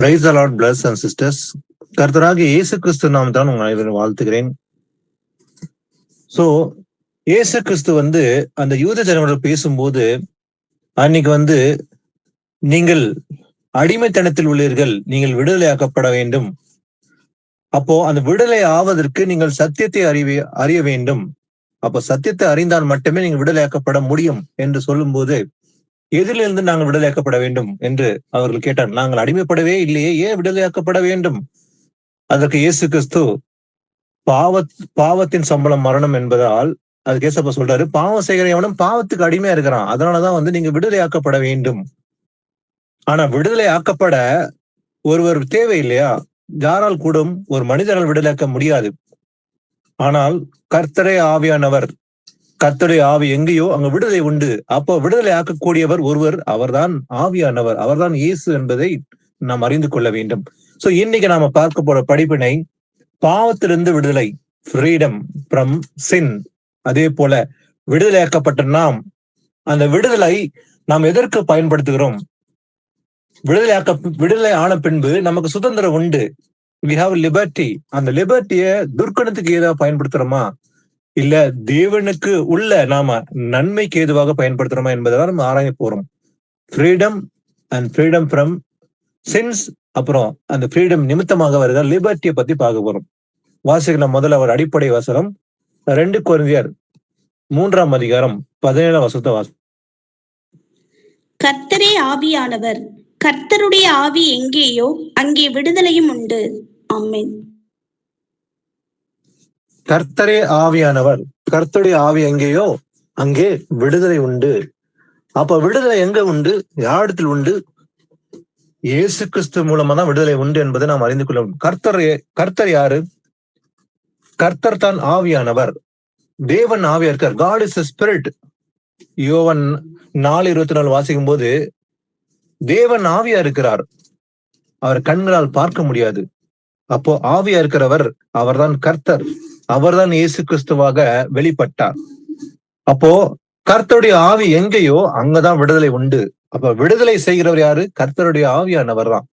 Praise the Lord, brothers and sisters. கர்த்தராகிய இயேசு கிறிஸ்து நாமத்தால் உங்கள் அனைவரும் வாழ்த்துகிறேன். சோ இயேசு கிறிஸ்து அந்த யூத ஜனங்களோட பேசும்போது அன்னைக்கு நீங்கள் அடிமைத்தனத்தில் உள்ளீர்கள், நீங்கள் விடுதலையாக்கப்பட வேண்டும். அப்போ அந்த விடுதலை ஆவதற்கு நீங்கள் சத்தியத்தை அறிய வேண்டும். அப்போ சத்தியத்தை அறிந்தால் மட்டுமே நீங்கள் விடுதலையாக்கப்பட முடியும் என்று சொல்லும்போது, எதிலிருந்து நாங்கள் விடுதலையாக்கப்பட வேண்டும் என்று அவர்கள் கேட்டார். நாங்கள் அடிமைப்படவே இல்லையே, ஏன் விடுதலையாக்கப்பட வேண்டும்? அதற்கு இயேசு கிறிஸ்து பாவத்தின் சம்பளம் மரணம் என்பதால் அதுக்கு ஏசப்பா சொல்றாரு, பாவம் செய்கிறவனும் பாவத்துக்கு அடிமையா இருக்கிறான், அதனாலதான் நீங்க விடுதலையாக்கப்பட வேண்டும். ஆனா விடுதலை ஆக்கப்பட ஒருவர் தேவை இல்லையா? யாரால் கூடும்? ஒரு மனிதனால் விடுதலையாக்க முடியாது. ஆனால் கர்த்தரே ஆவியானவர், கர்த்தருடைய ஆவி எங்கேயோ அங்க விடுதலை உண்டு. அப்போ விடுதலை ஆக்கக்கூடியவர் ஒருவர், அவர்தான் ஆவியானவர், அவர்தான் இயேசு என்பதை நாம் அறிந்து கொள்ள வேண்டும். சோ இன்னைக்கு நாம பார்க்க போற படிப்பினை பாவத்திலிருந்து விடுதலை, ஃப்ரீடம் ஃப்ரம் சின். அதே போல விடுதலையாக்கப்பட்ட அந்த விடுதலை நாம் எதற்கு பயன்படுத்துகிறோம்? விடுதலை ஆன பின்பு நமக்கு சுதந்திரம் உண்டு. we have liberty. அந்த லிபர்ட்டிய துர்க்கணத்துக்கு ஏதாவது பயன்படுத்துறோமா, இல்ல தேவனுக்கு உள்ள நாம நன்மைக்கு ஏதுவாக பயன்படுத்துறோமா என்பதை நம்ம ஆராய போறோம். Freedom and freedom from since, அப்புறம் அந்த ஃப்ரீடம் நிமித்தமாக வருகிற லிபர்ட்டியை பத்தி பார்க்க போறோம். வாசிக்கலாம். முதல்ல ஒரு அடிப்படை வசனம் 2 கொரிந்தியர் 3ஆம் அதிகாரம் 17ஆம் வசனத்தை வாசி. கர்த்தரே ஆவியானவர், கர்த்தருடைய ஆவி எங்கேயோ அங்கே விடுதலையும் உண்டு. ஆமென். கர்த்தரே ஆவியானவர், கர்த்தருடைய ஆவி எங்கேயோ அங்கே விடுதலை உண்டு. அப்ப விடுதலை எங்க உண்டு? யாரிடத்தில் உண்டு? இயேசு கிறிஸ்து மூலமா தான் விடுதலை உண்டு என்பதை நாம் அறிந்து கொள்ள வேண்டும். கர்த்தர் யாரு? கர்த்தர் தான் ஆவியானவர். தேவன் ஆவியா இருக்கார். God is a spirit. யோவான் 4:24 வாசிக்கும் போது தேவன் ஆவியா இருக்கிறார், அவர் கண்களால் பார்க்க முடியாது. அப்போ ஆவியா இருக்கிறவர் அவர்தான் கர்த்தர், அவர்தான் இயேசு கிறிஸ்துவாக வெளிப்பட்டார். அப்போ கர்த்தருடைய ஆவி எங்கேயோ அங்கதான் விடுதலை உண்டு. அப்ப விடுதலை செய்கிறவர் யாரு? கர்த்தருடைய ஆவியானவர் தான்.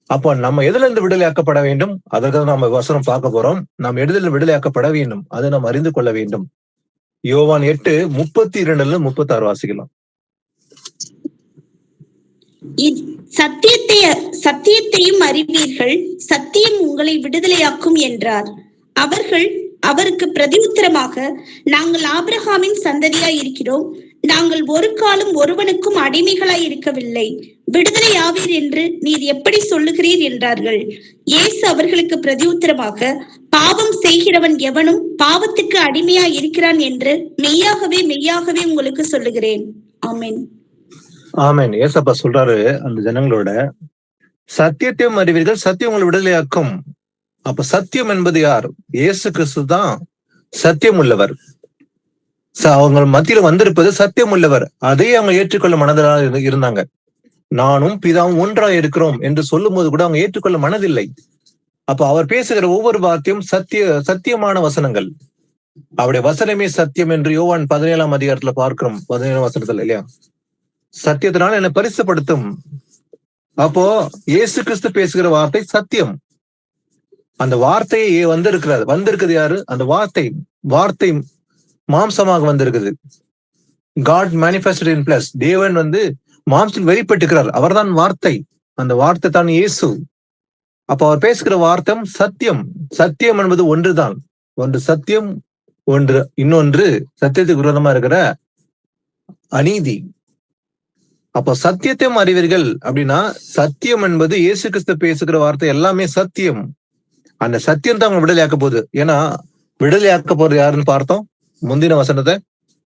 அப்போ நம்ம எதுல இருந்து விடுதலையாக்கப்பட வேண்டும்? அதற்கு நம்ம வசனம் பார்க்க போறோம். நாம் எதிலிருந்து விடுதலையாக்கப்பட வேண்டும் அதை நாம் அறிந்து கொள்ள வேண்டும். யோவான் 8:32-36 வாசிக்கலாம். சத்தியத்தையும் அறிவீர்கள், சத்தியம் உங்களை விடுதலையாக்கும் என்றார். அவர்கள் அவருக்கு பிரதியுத்தரமாக, நாங்கள் ஆபிரகாமின் சந்ததியாய் இருக்கிறோம், நாங்கள் ஒரு காலம் ஒருவனுக்கும் அடிமைகளாய் இருக்கவில்லை, விடுதலை ஆவீர் என்று நீர் எப்படி சொல்லுகிறீர் என்றார்கள். இயேசு அவர்களுக்கு பிரதியுத்தரமாக, பாவம் செய்கிறவன் எவனும் பாவத்துக்கு அடிமையாய் இருக்கிறான் என்று மெய்யாகவே மெய்யாகவே உங்களுக்கு சொல்லுகிறேன். ஆமென். ஆமென். ஏசப்பா சொல்றாரு அந்த ஜனங்களோட, சத்தியத்தையும் அறிவீர்கள், சத்தியம் உங்களை விடுதலையாக்கும். அப்ப சத்தியம் என்பது யார்? இயேசு கிறிஸ்து தான் சத்தியம் உள்ளவர். அவங்க மத்தியில வந்திருப்பது சத்தியம் உள்ளவர். அதை அவங்க ஏற்றுக்கொள்ள மனதாக இருந்தாங்க. நானும் பிதாவும் ஒன்றாய் இருக்கிறோம் என்று சொல்லும் போது கூட அவங்க ஏற்றுக்கொள்ள மனதில்லை. அப்ப அவர் பேசுகிற ஒவ்வொரு வார்த்தையும் சத்தியமான வசனங்கள். அவருடைய வசனமே சத்தியம் என்று யோவான் 17ஆம் அதிகாரத்துல பார்க்கிறோம். 17ஆம் வசனத்துல இல்லையா? சத்தியத்தினால என்னை பரிசுப்படுத்தும். அப்போ இயேசு கிறிஸ்து பேசுகிற வார்த்தை சத்தியம். அந்த வார்த்தையே வந்திருக்குது யாரு? அந்த வார்த்தை மாம்சமாக வந்திருக்குது. God manifested in flesh. தேவன் மாம்சத்தில் வெளிப்பட்டுக்கிறார், அவர்தான் வார்த்தை. அந்த வார்த்தை தான் இயேசு. அப்ப அவர் பேசுகிற வார்த்தை சத்தியம். சத்தியம் என்பது ஒன்றுதான். ஒன்று சத்தியம், இன்னொன்று சத்தியத்துக்கு விரோதமா இருக்கிற அநீதி. அப்போ சத்தியத்தையும் அறிவீர்கள் அப்படின்னா, சத்தியம் என்பது இயேசு கிறிஸ்து பேசுகிற வார்த்தை எல்லாமே சத்தியம். அந்த சத்தியம் தான் அவங்க விடுதலையாக்க போகுது. ஏன்னா விடுதலையாக்க போறது யாருன்னு பார்த்தோம் முந்தின வசனத்தை.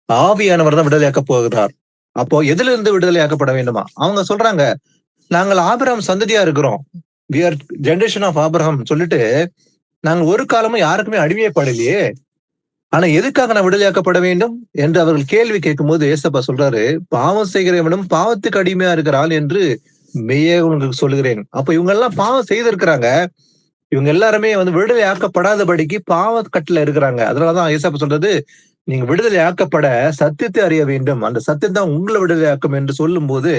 ஆவியானவர் தான் விடுதலையாக்க போகிறார். அப்போ எதுல இருந்து விடுதலையாக்கப்பட வேண்டுமா? அவங்க சொல்றாங்க, நாங்கள் ஆபிரகாம் சந்ததியா இருக்கிறோம், we are generation of Abraham சொல்லிட்டு நாங்கள் ஒரு காலமும் யாருக்குமே அடிமையப்படலையே, ஆனா எதுக்காக நான் விடுதலையாக்கப்பட வேண்டும் என்று அவர்கள் கேள்வி கேட்கும் போது ஏசப்பா சொல்றாரு, பாவம் செய்கிறவனும் பாவத்துக்கு அடிமையா இருக்கிறாள் என்று மெய்யே உங்களுக்கு சொல்லுகிறேன். அப்ப இவங்க எல்லாம் பாவம் செய்திருக்கிறாங்க. இவங்க எல்லாருமே விடுதலை ஆக்கப்படாதபடிக்கு பாவக்கட்டுல இருக்கிறாங்க. அதனாலதான் ஏசப்பா சொல்றது, நீங்க விடுதலை ஆக்கப்பட சத்தியத்தை அறிய வேண்டும், அந்த சத்தியம் தான் உங்களை விடுதலை ஆக்கும் என்று சொல்லும் போது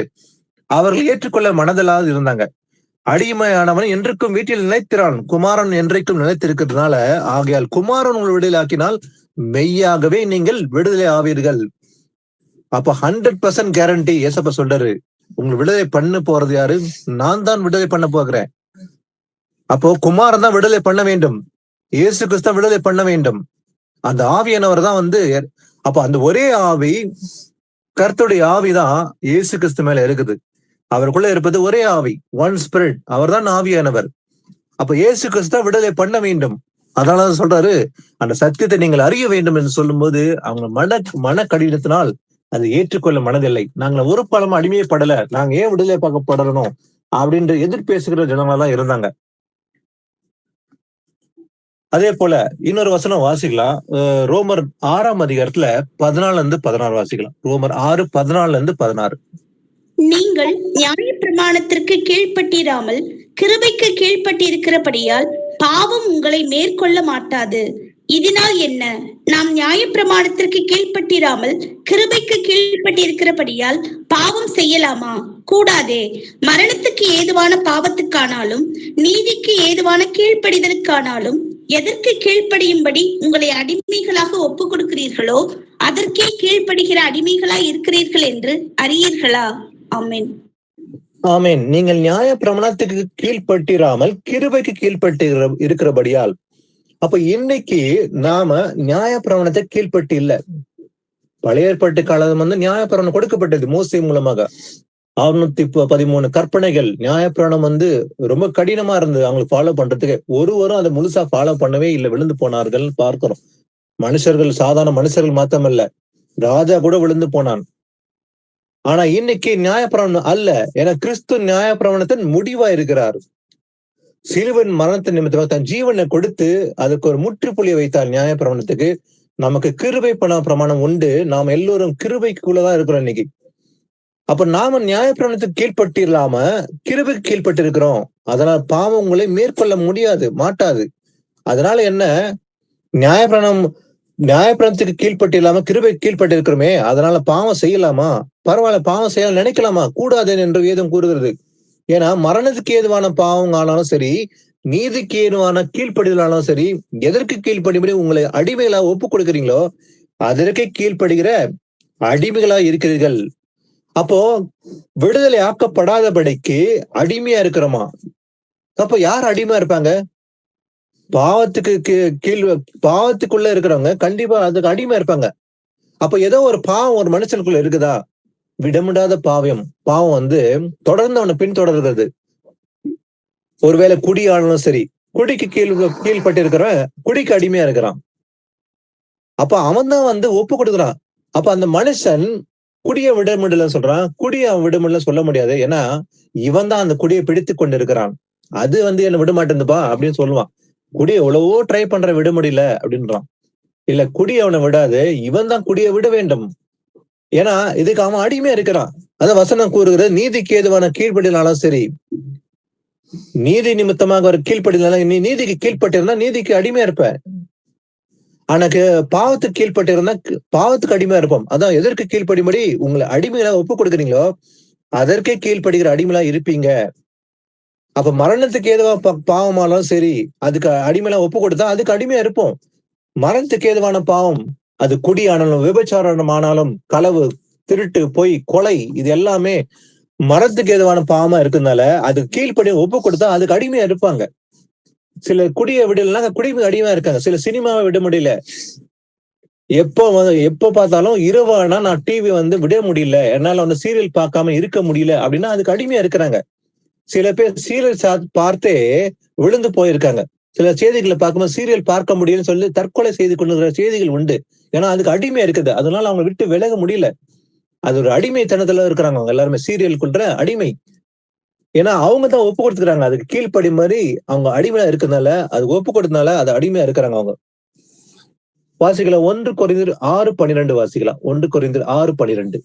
அவர்கள் ஏற்றுக்கொள்ள மனதலாது இருந்தாங்க. அடிமையானவன் என்றைக்கும் வீட்டில் நிலைத்திறான், குமாரன் என்றைக்கும் நிலைத்திருக்கிறதுனால, ஆகையால் குமாரன் உங்களை விடுதலை ஆக்கினால் மெய்யாகவே நீங்கள் விடுதலை ஆவீர்கள். அப்ப 100% கேரண்டி ஏசப்பா சொல்றாரு, உங்களை விடுதலை பண்ண போறது யாரு? நான் தான் விடுதலை பண்ண போகிறேன். அப்போ குமாரன் தான் விடுதலை பண்ண வேண்டும், இயேசு கிறிஸ்து விடுதலை பண்ண வேண்டும். அந்த ஆவியானவர் தான் அப்ப அந்த ஒரே ஆவி, கர்த்தருடைய ஆவிதான் இயேசு கிறிஸ்து மேல இருக்குது. அவருக்குள்ள இருப்பது ஒரே ஆவி, ஒன் ஸ்பிரிட், அவர் தான் ஆவியானவர். அப்ப இயேசு கிறிஸ்து விடுதலை பண்ண வேண்டும். அதனால சொல்றாரு, அந்த சத்தியத்தை நீங்கள் அறிய வேண்டும் என்று சொல்லும் போது அவங்க மன கடினத்தினால் அதை ஏற்றுக்கொள்ள மனதில்லை. நாங்க ஒரு பழம் அடிமையப்படல, நாங்க ஏன் விடுதலை பார்க்கப்படணும் அப்படின்ற எதிர்பேசுகிற ஜனங்களா இருந்தாங்க. அதே போல இன்னொரு வசனம் வாசிக்கலாம். ரோமர் 6ஆம் அதிகாரத்துல 14-16 வாசிக்கலாம். ரோமர் 6:14-16. நீங்கள் நியாய பிரமாணத்திற்கு கீழ்ப்பட்டிராமல் கிருபைக்கு கீழ்ப்பட்டிருக்கிறபடியால் பாவம் உங்களை மேற்கொள்ள மாட்டாது. இதனால் என்ன? நாம் நியாய பிரமாணத்திற்கு கீழ்ப்பட்டிராமல் கிருபைக்கு கீழ்ப்பட்டிருக்கிறபடியால் பாவம் செய்யலாமா? கூடாதே. மரணத்துக்கு ஏதுவான பாவத்துக்கானாலும் நீதிக்கு ஏதுவான கீழ்ப்படிதலுக்கானாலும் எதற்கு கீழ்ப்படியும்படி உங்களை அடிமைகளாக ஒப்புக் கொடுக்கிறீர்களோ அதற்கே கீழ்ப்படுகிற அடிமைகளாய் இருக்கிறீர்கள் என்று அறியீர்களா? ஆமென். ஆமென். நீங்கள் நியாய பிரமாணத்துக்கு கீழ்ப்பட்டிராமல் கிருபைக்கு கீழ்ப்பட்டு இருக்கிறபடியால். அப்ப இன்னைக்கு நாம நியாய பிரமாணத்தை கீழ்ப்பட்டு இல்ல. பழைய ஏற்பாட்டு காலம் நியாய பிரமாணம் கொடுக்கப்பட்டது மோசே மூலமாக. 613 கற்பனைகள். நியாய பிரமாணம் ரொம்ப கடினமா இருந்தது அவங்களுக்கு ஃபாலோ பண்றதுக்கு. ஒருவரும் அதை முழுசா ஃபாலோ பண்ணவே இல்லை, விழுந்து போனார்கள் பார்க்கிறோம். மனுஷர்கள், சாதாரண மனுஷர்கள் மாத்தமல்ல, ராஜா கூட விழுந்து போனான். ஆனா இன்னைக்கு நியாயப்பிரமாணம் அல்ல, ஏன்னா கிறிஸ்து நியாயப்பிரமாணத்தின் முடிவா இருக்கிறார். சிலுவின் மரணத்தின் நிமித்தமாக தன் ஜீவனை கொடுத்து அதுக்கு ஒரு முற்றுப்புள்ளியை வைத்தார் நியாயப்பிரமாணத்துக்கு. நமக்கு கிருபை பிரமாணம் உண்டு. நாம் எல்லோரும் கிருபைக்குள்ளதான் இருக்கிறோம் இன்னைக்கு. அப்ப நாம நியாயப்பிரமாணத்துக்கு கீழ்பட்டிராம கிருபைக்கு கீழ்பட்டு இருக்கிறோம். அதனால பாவம் உங்களை மேற்கொள்ள மாட்டாது. அதனால என்ன, நியாயப்பிரமாணத்துக்கு கீழ்பட்டு இல்லாம கிருபைக்கு கீழ்பட்டு இருக்கிறோமே, அதனால பாவம் செய்யலாமா? பரவாயில்ல, பாவம் செய்ய நினைக்கலாமா? கூடாது என்று வேதம் கூறுகிறது. ஏன்னா மரணத்துக்கு ஏதுவான பாவம் ஆனாலும் சரி, நீதிக்கு ஏதுவான கீழ்ப்படிதலானாலும் சரி, எதற்கு கீழ்ப்படிபடி உங்களை அடிமைகளா ஒப்பு கொடுக்குறீங்களோ அதற்கு கீழ்ப்படுகிற அடிமைகளா இருக்கிறீர்கள். அப்போ விடுதலை ஆக்கப்படாதபடிக்கு அடிமையா இருக்கிறோமா? அப்போ யார் அடிமையா இருப்பாங்க? பாவத்துக்குள்ள இருக்கிறவங்க கண்டிப்பா அதுக்கு அடிமையா இருப்பாங்க. அப்ப ஏதோ ஒரு பாவம் ஒரு மனுஷனுக்குள்ள இருக்குதா? விடமுடாத பாவம் தொடர்ந்து அவனை பின்தொடர்கிறது. ஒருவேளை குடி ஆனாலும் சரி, குடிக்கு கீழ்பட்டு இருக்கிறவன் குடிக்கு அடிமையா இருக்கிறான். அப்ப அவன் தான் ஒப்பு கொடுக்குறான். அப்ப அந்த மனுஷன் குடிய விட முடியல சொல்றான். குடிய அவன் விட முடியல சொல்ல முடியாது, ஏன்னா இவன் தான் அந்த குடியை பிடித்து கொண்டு இருக்கிறான். அது என்ன விட மாட்டேங்குதுப்பா அப்படின்னு சொல்லுவான். குடியை எவ்வளவோ ட்ரை பண்ற, விட முடியல அப்படின்றான். இல்ல, குடி அவனை விடாது, இவன் தான் குடியை விட வேண்டும். ஏன்னா இதுக்கு அவன் அடிமையா இருக்கிறான். அத வசனம் கூறுகிறது, நீதிக்கு ஏதுவான கீழ்ப்படினாலும் சரி, நீதி நிமித்தமாக ஒரு கீழ்ப்படினாலும், நீ நீதிக்கு கீழ்பட்டிருந்தா நீதிக்கு அடிமையா இருப்ப. ஆனாக்கு பாவத்துக்கு கீழ்பட்டிருந்தா பாவத்துக்கு அடிமையா இருப்போம். அதான் எதற்கு கீழ்ப்படிபடி உங்களை அடிமையா ஒப்பு கொடுக்குறீங்களோ அதற்கே கீழ்ப்படுகிற அடிமையா இருப்பீங்க. அப்ப மரணத்துக்கு ஏதுவா பாவமானாலும் சரி, அதுக்கு அடிமையா ஒப்பு கொடுத்தா அதுக்கு அடிமையா இருப்போம். மரணத்துக்கு ஏதுவான பாவம், அது குடி ஆனாலும், விபச்சாரம் ஆனாலும், களவு, திருட்டு, பொய், கொலை, இது எல்லாமே மரத்துக்கு ஏதுவான பாவமா இருக்கிறதுனால அது கீழ்ப்படி ஒப்பு கொடுத்தா அதுக்கு அடிமையா இருப்பாங்க. சில குடியை விடலாம், குடிமை அடிமையா இருக்காங்க. சில சினிமாவை விட முடியல. எப்போ பார்த்தாலும் இரவானா நான் டிவி விட முடியல, என்னால சீரியல் பார்க்காம இருக்க முடியல அப்படின்னா அதுக்கு அடிமையா இருக்கிறாங்க. சில பேர் சீரியல் பார்த்தே விழுந்து போயிருக்காங்க. சில செய்திகளை பார்க்கும்போது சீரியல் பார்க்க முடியலன்னு சொல்லி தற்கொலை செய்து கொண்டிருக்கிற செய்திகள் உண்டு. ஏன்னா அதுக்கு அடிமையா இருக்குது. அதனால அவங்க விட்டு விலக முடியல. அது ஒரு அடிமைத்தனத்துல இருக்கிறாங்க அவங்க எல்லாருமே, சீரியலுக்குன்ற அடிமை. ஏன்னா அவங்க தான் ஒப்பு கொடுத்துக்கிறாங்க. அதுக்கு கீழ்ப்படி மாதிரி அவங்க அடிமையா இருக்கிறதுனால, அது ஒப்பு கொடுத்தனால அது அடிமையா இருக்கிறாங்க அவங்க. வாசிக்கலாம் 1 கொரிந்தியர் 6:12 வாசிக்கலாம். 1 கொரிந்தியர் 6:12.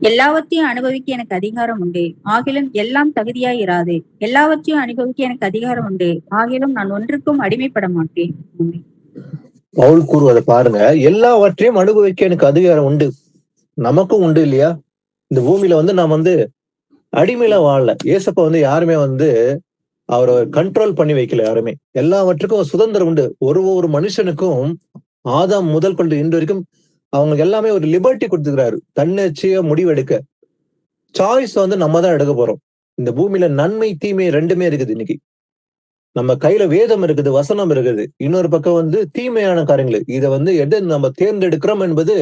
எல்லாவற்றையும் அனுபவிக்க எனக்கு அதிகாரம் உண்டு, ஆகிலும் எல்லாம் தகுதியாய் இராது. எல்லாவற்றையும் அனுபவிக்க எனக்கு அதிகாரம் உண்டு, ஆகிலும் நான் ஒன்றுக்கும் அடிமைப்பட மாட்டேன். பவுல் கூறுவதை பாருங்க, எல்லாவற்றையும் அனுபவிக்க எனக்கு அதிகாரம் உண்டு. நமக்கும் உண்டு இல்லையா? இந்த பூமியில நாம் அடிமையில வாழல. ஏசப்பா யாருமே அவரை கண்ட்ரோல் பண்ணி வைக்கல. யாருமே எல்லாவற்றுக்கும் சுதந்திரம் உண்டு. ஒரு மனுஷனுக்கும் ஆதாம் முதல் கொண்டு இன்று வரைக்கும் அவங்களுக்கு எல்லாமே ஒரு லிபர்ட்டி கொடுத்துக்கிறாரு. தன்னெச்சையா முடிவெடுக்க சாய்ஸ் நம்ம தான் எடுக்க போறோம். இந்த பூமியில நன்மை தீமை ரெண்டுமே இருக்குது. இன்னைக்கு நம்ம கையில வேதம் இருக்குது, வசனம் இருக்குது. இன்னொரு பக்கம் தீமையான காரியங்கள். இதை எதை நம்ம தேர்ந்தெடுக்கிறோம் என்பது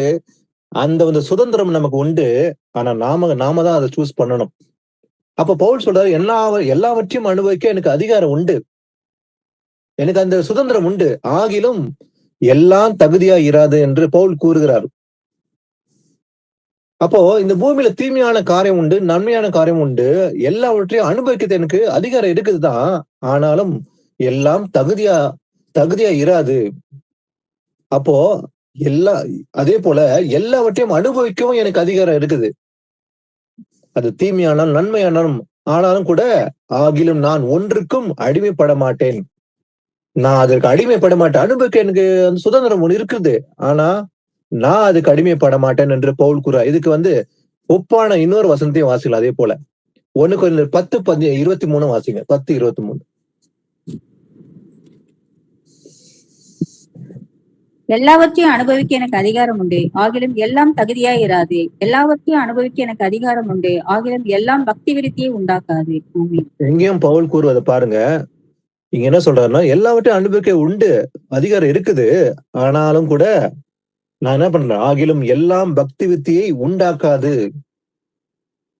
அந்த சுதந்திரம் நமக்கு உண்டு. ஆனா நாம தான் அதை சூஸ் பண்ணணும். அப்ப பவுல் சொல்றாரு, எல்லாவற்றையும் அனுபவிக்க எனக்கு அதிகாரம் உண்டு, எனக்கு அந்த சுதந்திரம் உண்டு, ஆகிலும் எல்லாம் தகுதியா இராது என்று பவுல் கூறுகிறார். அப்போ இந்த பூமியில தீமையான காரியம் உண்டு, நன்மையான காரியம் உண்டு. எல்லாவற்றையும் அனுபவிக்கிறது எனக்கு அதிகாரம் இருக்குதுதான். ஆனாலும் எல்லாம் தகுதியா இராது. அப்போ அதே போல எல்லாவற்றையும் அனுபவிக்கவும் எனக்கு அதிகாரம் இருக்குது. அது தீமையானாலும் நன்மையானாலும். ஆனாலும் கூட ஆகிலும் நான் ஒன்றுக்கும் அடிமைப்பட மாட்டேன். நான் அதற்கு அடிமைப்பட மாட்டேன். அனுபவிக்க எனக்கு அந்த சுதந்திரம் ஒண்ணு இருக்குது. ஆனா நான் அதுக்கு அடிமைப்பட மாட்டேன் என்று பவுல் கூற. இதுக்கு ஒப்பான இன்னொரு வசனத்தையும் வாசிக்கலாம். அதே போல 1 கொரிந்தியர் 10:23 வாசிங்க. 10:23. எல்லாவற்றையும் அனுபவிக்க எனக்கு அதிகாரம் உண்டு, ஆகிலும் எல்லாம் தகுதியா இராது. எல்லாவற்றையும் அனுபவிக்க எனக்கு அதிகாரம் உண்டு, ஆகிலும் எல்லாம் பக்தி விருத்தியை உண்டாக்காது. எங்கேயும் பவுல் கூறுவதை பாருங்க. இங்க என்ன சொல்றாருன்னா, எல்லாவற்றையும் அனுபவிக்க உண்டு, அதிகாரம் இருக்குது. ஆனாலும் கூட நான் என்ன பண்றேன், ஆகிலும் எல்லாம் பக்தி வித்தியை உண்டாக்காது.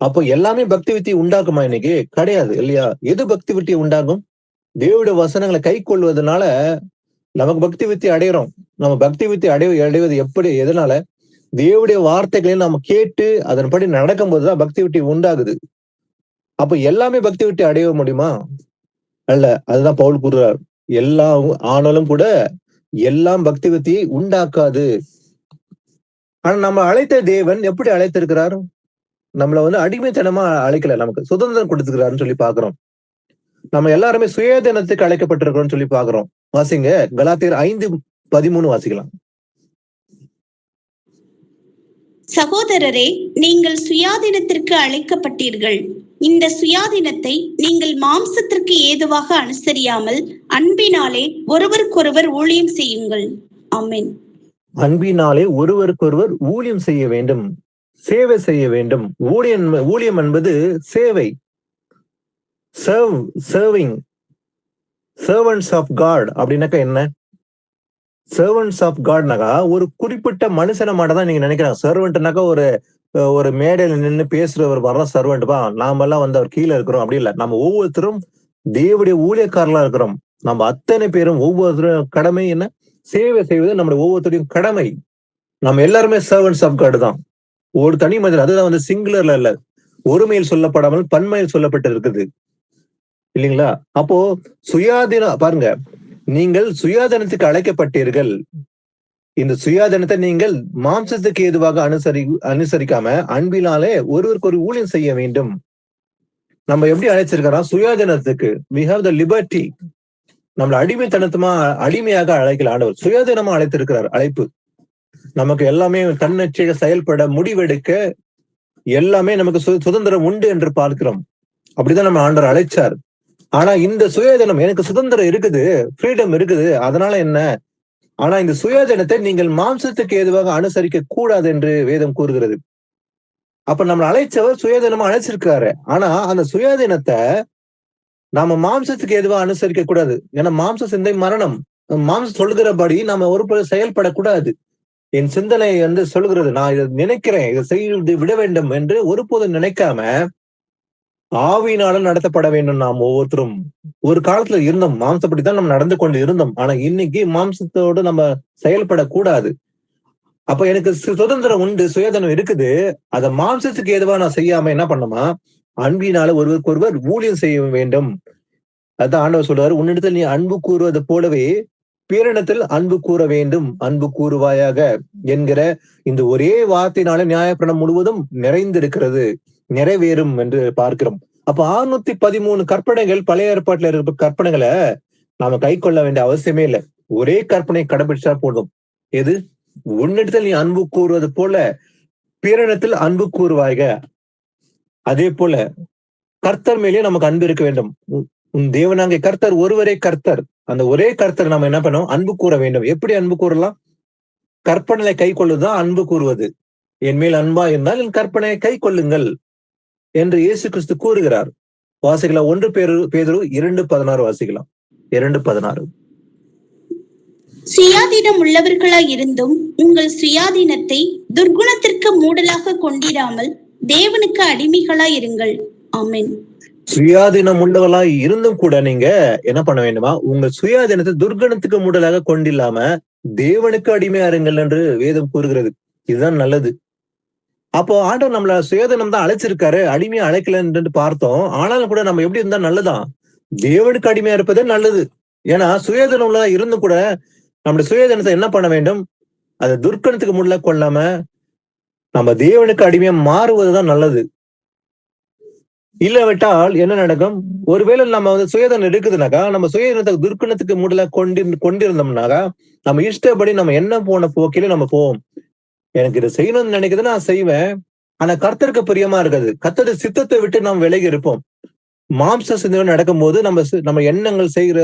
அப்போ எல்லாமே பக்தி வித்தியை உண்டாக்குமா? இன்னைக்கு கிடையாது இல்லையா? எது பக்தி வித்தியை உண்டாகும்? தேவனுடைய வசனங்களை கை கொள்வதனால நமக்கு பக்தி வித்தி அடைகிறோம். நம்ம பக்தி வித்தி அடைவது எப்படி? எதனால? தேவனுடைய வார்த்தைகளையும் நம்ம கேட்டு அதன்படி நடக்கும் போதுதான் பக்தி வித்தி உண்டாகுது. அப்ப எல்லாமே பக்தி வித்தி அடைய முடியுமா? அல்ல. அதுதான் பவுல் கூறுறார். எல்லாம் ஆனாலும் கூட எல்லாம் பக்தி வித்தியை உண்டாக்காது. ஆனா நம்ம அழைத்த தேவன் எப்படி அழைத்திருக்கிறார்? நம்மள அடிமைத்தனமா அழைக்கல, நமக்கு சுதந்திரம் கொடுத்துக்கிறாருன்னு சொல்லி பாக்குறோம். நம்ம எல்லாருமே சுயதனத்துக்கு அழைக்கப்பட்டிருக்கிறோம்னு சொல்லி பாக்குறோம். வாசிங்க, கலாத்தியர் 5:13 வாசிக்கலாம். சகோதரரே, நீங்கள் சுயாதீனத்திற்கு அழைக்கப்பட்டீர்கள். இந்த சுயாதீனத்தை நீங்கள் மாம்சத்திற்கு ஏதுவாக அனுசரியாமல் அன்பினாலே ஒருவருக்கொருவர் ஊழியம் செய்யுங்கள். ஆமென். அன்பினாலே ஒருவருக்கொருவர் ஊழியம் செய்ய வேண்டும், சேவை செய்ய வேண்டும். ஊழியம் என்பது சேவை. சர்விங். சர்வன்ட்ஸ் ஆஃப் காட் அப்படின்னாக்கா என்ன? சர்வன்ட்ஸ் ஆஃப் காட்னாக்கா ஒரு குறிப்பிட்ட மனுஷனை மட்டும் தான் நீங்க நினைக்கிறாங்க. சர்வெண்ட்னாக்கா ஒரு மேடையில நின்று பேசுறவர் வர்ற சர்வெண்ட்பா. நாம எல்லாம் அவர் கீழே இருக்கிறோம் அப்படி இல்லை. நம்ம ஒவ்வொருத்தரும் தேவனுடைய ஊழியக்காரலா இருக்கிறோம். நம்ம அத்தனை பேரும் ஒவ்வொருத்தரும் கடமை என்ன? சேவை செய்வது நம்முடைய ஒவ்வொருத்தரையும் கடமை. நம்ம எல்லாருமே சர்வன்ட்ஸ் ஆஃப் காட் தான். ஒரு தனி மனிதன். அதுதான் சிங்குலர்ல இல்ல, ஒருமையில் சொல்லப்படாமல் பன்மையில் சொல்லப்பட்டு இருக்குது இல்லைங்களா? அப்போ சுயாதீனம் பாருங்க, நீங்கள் சுயாதீனத்துக்கு அழைக்கப்பட்டீர்கள். இந்த சுயாதீனத்தை நீங்கள் மாம்சத்துக்கு ஏதுவாக அனுசரிக்காம அன்பினாலே ஒருவருக்கு ஒரு ஊழியம் செய்ய வேண்டும். நம்ம எப்படி அழைச்சிருக்கிறோம்? சுயாதீனத்துக்கு. we have the liberty. நம்மள அடிமையாக அழைக்கல ஆண்டவர், சுயாதீனமா அழைத்திருக்கிறார். அழைப்பு நமக்கு எல்லாமே தன்னெச்சையாக செயல்பட, முடிவெடுக்க எல்லாமே நமக்கு சுதந்திரம் உண்டு என்று பார்க்கிறோம். அப்படிதான் நம்ம ஆண்டவர் அழைச்சார். ஆனா இந்த சுயாதீனம், எனக்கு சுதந்திரம் இருக்குது, ஃப்ரீடம் இருக்குது, அதனால என்ன? ஆனா இந்த சுயாதீனத்தை நீங்கள் மாம்சத்துக்கு ஏதுவாக அனுசரிக்க கூடாது என்று வேதம் கூறுகிறது. அப்ப நம்ம அழைச்சவர் சுயாதீனமா அழைச்சிருக்காரு. ஆனா அந்த சுயாதீனத்தை நாம மாம்சத்துக்கு எதுவா அனுசரிக்க கூடாது. ஏன்னா மாம்ச சிந்தை மரணம். மாம்சம் சொல்கிறபடி நாம ஒரு செயல்படக்கூடாது. என் சிந்தனை சொல்கிறது, நான் இதை நினைக்கிறேன், இதை செய்து விட வேண்டும் என்று ஒருபோதும் நினைக்காம ஆவியினாலும் நடத்தப்பட வேண்டும். நாம் ஒவ்வொருத்தரும் ஒரு காலத்துல இருந்தோம், மாம்சப்படித்தான் நம்ம நடந்து கொண்டு இருந்தோம். ஆனா இன்னைக்கு மாம்சத்தோடு நம்ம செயல்படக்கூடாது. அப்ப எனக்கு சுதந்திரம் உண்டு, சுயதனம் இருக்குது. அத மாம்சத்துக்கு எதுவா நான் செய்யாம என்ன பண்ணுமா? அன்பினால ஒருவருக்கு ஒருவர் ஊழியம் செய்ய வேண்டும். அதான் ஆண்டவர் சொல்றாரு, உன்னிடத்தில் நீ அன்பு கூறுவது போலவே பேரிடத்தில் அன்பு கூற வேண்டும், அன்பு கூறுவாயாக என்கிற இந்த ஒரே வார்த்தையினால நியாயப்பிரமாணம் முழுவதும் நிறைந்திருக்கிறது, நிறைவேறும் என்று பார்க்கிறோம். அப்ப 613 கற்பனைகள் பழைய ஏற்பாட்டுல இருக்கிற கற்பனைகளை நாம கை கொள்ள வேண்டிய அவசியமே இல்லை. ஒரே கற்பனை கடைபிடிச்சா போதும். எது? உன்னிடத்தில் நீ அன்பு கூறுவது போல பேரிடத்தில் அன்பு கூறுவாய்க. அதே போல கர்த்தர் மேலேயே நமக்கு அன்பு இருக்க வேண்டும். உன் தேவனாகிய கர்த்தர் ஒருவரே கர்த்தர். அந்த ஒரே கர்த்தர் நம்ம என்ன பண்ணோம்? அன்பு கூற வேண்டும். எப்படி அன்பு கூறலாம்? கற்பனை கை கொள்ளுதான் அன்பு கூறுவது. என் மேல் அன்பா இருந்தால் என் கற்பனையை கை கொள்ளுங்கள் என்று இயேசு கிறிஸ்து கூறுகிறார். வாசிக்கலாம் 1 பேதுரு 2:16 வாசிக்கலாம். 2:16. சுயாதீனம் உள்ளவர்களாய் இருந்தும் உங்கள் சுயாதீனத்தை துர்குணத்திற்கு மூடலாக கொண்டிராமல் தேவனுக்கு அடிமைகளாய் இருங்கள். ஆமென். சுயாதீனம் உள்ளவர்களாய் இருந்தும் கூட நீங்க என்ன பண்ண வேண்டுமா? உங்கள் சுயாதீனத்தை துர்குணத்துக்கு மூடலாக கொண்டில்லாம தேவனுக்கு அடிமையா இருங்கள் என்று வேதம் கூறுகிறது. இதுதான் நல்லது. அப்போ ஆண்டவர் நம்மள சுயாதீனம் தான் அழைச்சிருக்காரு, அடிமையா அழைக்கலன்னு பார்த்தோம். ஆனாலும் கூட நம்ம எப்படி இருந்தா நல்லதான்? தேவனுக்கு அடிமையா இருப்பதே நல்லது. ஏன்னா சுயாதீனம் உள்ளதா இருந்தும் கூட நம்முடைய சுயாதீனத்தை என்ன பண்ண வேண்டும்? அதை துர்க்கணத்துக்கு முள்ள கொள்ளாம நம்ம தேவனுக்கு அடிமையா மாறுவதுதான் நல்லது. இல்லவிட்டால் என்ன நடக்கும்? ஒருவேளை நம்ம சுயதனம் இருக்குதுனாக்கா, நம்ம சுயதனத்தை துர்க்கணத்துக்கு மூடல கொண்டிருந்தோம்னாக்கா, நம்ம இஷ்டப்படி நம்ம என்ன போன போக்கில நம்ம போவோம். எனக்கு இதை செய்யணும்னு நினைக்குது, நான் செய்வேன். ஆனா கர்த்தருக்கு பிரியமா இருக்காது. கர்த்தருடைய சித்தத்தை விட்டு நாம் விலகி இருப்போம். மாம்ச சிந்தனை நடக்கும் போது நம்ம எண்ணங்கள் செய்கிற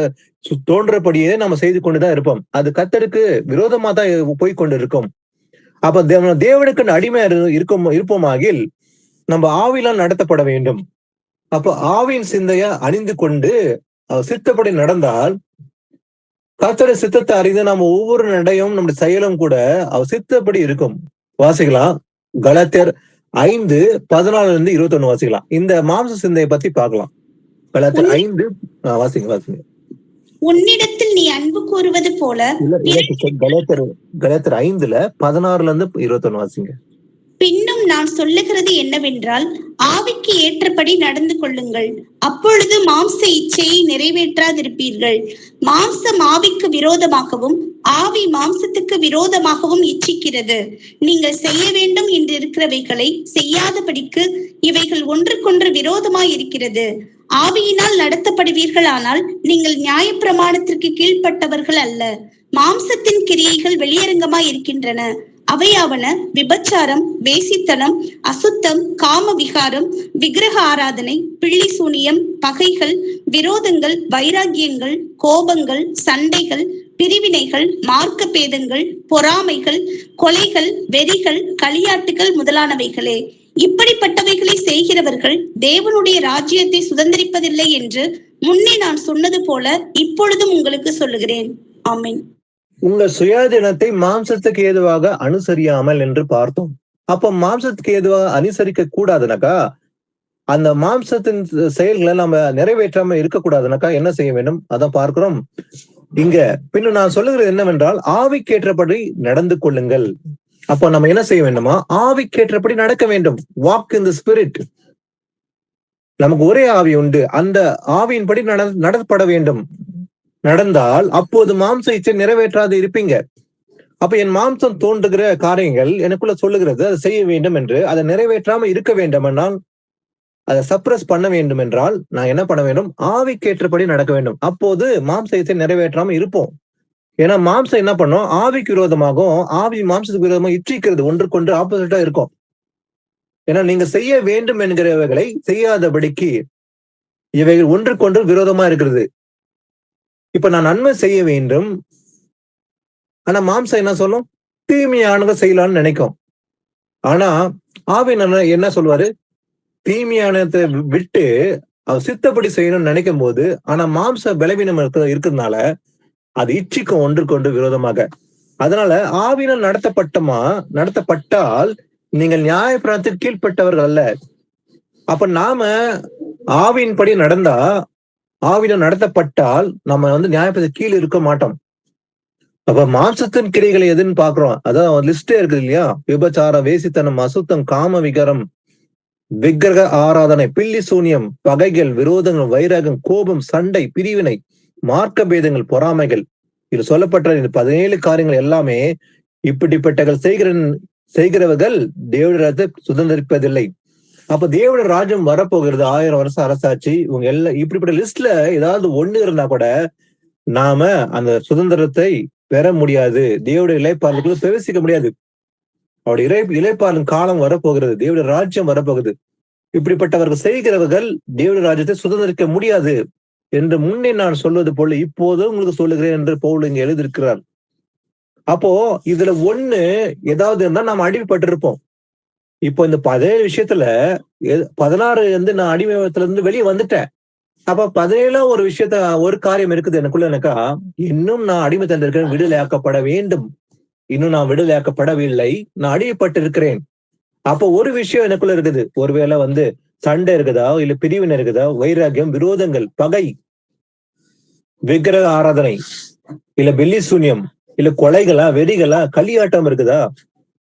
தோன்றபடியே நம்ம செய்து கொண்டுதான் இருப்போம். அது கர்த்தருக்கு விரோதமா தான் போய் கொண்டு இருக்கும். அப்ப தேவனுக்கு அடிமையா இருப்போமாகில் நம்ம ஆவிலாம் நடத்தப்பட வேண்டும். அப்ப ஆவியின் சிந்தைய அணிந்து கொண்டு சித்தப்படி நடந்தால் கர்த்தருடைய சித்தத்தை அறிந்து நம்ம ஒவ்வொரு நடையும் நம்முடைய செயலும் கூட அவர் சித்தப்படி இருக்கும். வாசிக்கலாம் கலாத்தியர் 5:14-21 வாசிக்கலாம். இந்த மாம்ச சிந்தையை பத்தி பார்க்கலாம். கலாத்தியர் 5 வாசிங்க. உன்னிடத்தில் நீ அன்பு கூறுவது போல கலாத்தியர் 5:16-21 வாசிங்க. பின்னும் நான் சொல்லுகிறது என்னவென்றால், ஆவிக்கு ஏற்றபடி நடந்து கொள்ளுங்கள், அப்பொழுது மாம்ச இச்சையை நிறைவேற்றாதிருப்பீர்கள். மாம்சம் ஆவிக்கு விரோதமாகவும் ஆவி மாம்சத்துக்கு விரோதமாகவும் இச்சிக்கிறது. நீங்கள் செய்ய வேண்டும் என்று இருக்கிறவைகளை செய்யாதபடிக்கு இவைகள் ஒன்றுக்கொன்று விரோதமாய் இருக்கிறது. ஆவியினால் நடத்தப்படுவீர்கள், ஆனால் நீங்கள் நியாயப்பிரமாணத்திற்கு கீழ்ப்பட்டவர்கள் அல்ல. மாம்சத்தின் கிரியைகள் வெளியரங்கமாய் இருக்கின்றன. அவையாவன விபச்சாரம், வேசித்தனம், அசுத்தம், காம விகாரம், விக்கிரக ஆராதனை, பிள்ளி சூனியம், பகைகள், விரோதங்கள், வைராகியங்கள், கோபங்கள், சண்டைகள், பிரிவினைகள், மார்க்க பேதங்கள், பொறாமைகள், கொலைகள், வெறிகள், களியாட்டுகள் முதலானவைகளே. இப்படிப்பட்டவைகளை செய்கிறவர்கள் தேவனுடைய ராஜ்யத்தை சுதந்திரிப்பதில்லை என்று முன்னே நான் சொன்னது போல இப்பொழுதும் உங்களுக்கு சொல்லுகிறேன். ஆமென். உங்கள் சுயாதீனத்தை மாம்சத்துக்கு ஏதுவாக அனுசரியாமல் என்று பார்த்தோம். அப்ப மாம்சத்துக்கு ஏதுவாக அனுசரிக்க கூடாதுனாக்கா, அந்த மாம்சத்தின் செயல்களை நம்ம நிறைவேற்றாம இருக்கக்கூடாதுனாக்கா என்ன செய்ய வேண்டும்? அதான் பார்க்கிறோம் இங்க. பின்ன நான் சொல்லுகிறது என்னவென்றால், ஆவிக்கேற்றபடி நடந்து கொள்ளுங்கள். அப்ப நம்ம என்ன செய்ய வேண்டுமா? ஆவிக்கேற்றபடி நடக்க வேண்டும். Walk in the spirit. நமக்கு ஒரே ஆவி உண்டு, அந்த ஆவியின்படி நடத்தப்பட வேண்டும். நடந்தால் அப்போது மாம்ச இச்சை நிறைவேற்றாது இருப்பீங்க. அப்ப என் மாம்சம் தோன்றுகிற காரியங்கள் எனக்குள்ள சொல்லுகிறது அதை செய்ய வேண்டும் என்று. அதை நிறைவேற்றாம இருக்க வேண்டும் என்றால், அதை சப்ரஸ் பண்ண வேண்டும் என்றால் நான் என்ன பண்ண வேண்டும்? ஆவிக்கேற்றபடி நடக்க வேண்டும். அப்போது மாம்ச இச்சை நிறைவேற்றாம இருப்போம். ஏன்னா மாம்சம் என்ன பண்ணும்? ஆவிக்கு விரோதமாகவும் ஆவி மாம்சத்துக்கு விரோதமாக இச்சிக்கிறது, ஒன்றுக்கொன்று ஆப்போசிட்டா இருக்கும். ஏன்னா நீங்க செய்ய வேண்டும் என்கிறவைகளை செய்யாதபடிக்கு இவைகள் ஒன்றுக்கொன்று விரோதமா இருக்கிறது. இப்ப நான் நன்மை செய்ய வேண்டும், ஆனா மாம்சம் என்ன சொல்லும்? தீமையானதை செய்யலாம்னு நினைக்கும். ஆனா ஆவி என்ன சொல்வாரு? தீமையானதை விட்டு அவர் சித்தப்படி செய்யணும்னு நினைக்கும் போது, ஆனா மாம்ச பலவீனம் இருக்கிறதுனால அது இச்சிக்கும் ஒன்றுக்கொண்டு விரோதமாக. அதனால ஆவினால் நடத்தப்பட்டால் நீங்கள் நியாயப்பிரமாணத்திற்கு கீழ்ப்பட்டவர்கள் அல்ல. அப்ப நாம ஆவியின்படி நடந்தா, ஆவியினால் நடத்தப்பட்டால் நம்ம நியாயப்பிரமாணத்துக்கு கீழ் இருக்க மாட்டோம். அப்ப மாம்சத்தின் கிரைகளை எதுன்னு பாக்குறோம். அதான் லிஸ்டே இருக்குது இல்லையா? விபச்சாரம், வேசித்தனம், அசுத்தம், காம விகாரம், விக்கிரக ஆராதனை, பில்லி சூனியம், பகைகள், விரோதங்கள், வைராகம், கோபம், சண்டை, பிரிவினை, மார்க்க பேதங்கள், பொறாமைகள். இது சொல்லப்பட்ட இந்த 17 காரியங்கள் எல்லாமே இப்படிப்பட்டகள் செய்கிறவர்கள் தேவனுடைய சுதந்திரிப்பதில்லை. அப்ப தேவனுடைய ராஜ்யம் வரப்போகிறது. 1000 வருஷம் அரசாட்சி. இவங்க எல்லாம் இப்படிப்பட்ட லிஸ்ட்ல ஏதாவது ஒண்ணு இருந்தா கூட நாம அந்த சுதந்திரத்தை பெற முடியாது. தேவனுடைய இளைப்பாறுதலுக்குள்ள பிரவேசிக்க முடியாது. அவருடைய இளைப்பாறும் காலம் வரப்போகிறது. தேவனுடைய ராஜ்யம் வரப்போகுது. இப்படிப்பட்டவர்கள் செய்கிறவர்கள் தேவனுடைய ராஜ்யத்தை சுதந்திரிக்க முடியாது என்று முன்னே நான் சொல்வது போல இப்போது உங்களுக்கு சொல்லுகிறேன் என்று பவுல் இங்க எழுதியிருக்கிறார். அப்போ இதுல ஒண்ணு ஏதாவது இருந்தா நாம் அடிமைப்பட்டிருப்போம். இப்போ இந்த 17 விஷயத்துல 16 நான் அடிமையத்துல இருந்து வெளியே வந்துட்டேன். அப்ப 17 ஒரு காரியம் இருக்குது எனக்குள்ளக்கா, இன்னும் நான் அடிமை தந்திருக்கிறேன், விடுதலையாக்கப்பட வேண்டும். இன்னும் நான் விடுதலையாக்கப்படவில்லை, நான் அடிமைப்பட்டு இருக்கிறேன். அப்போ ஒரு விஷயம் எனக்குள்ள இருக்குது. ஒருவேளை சண்டை இருக்குதா, இல்ல பிரிவினை இருக்குதா, வைராகியம், விரோதங்கள், பகை, விக்கிரக ஆராதனை, இல்ல பெல்லி சூன்யம், இல்ல கொலைகளா, வெறிகளா, களியாட்டம் இருக்குதா,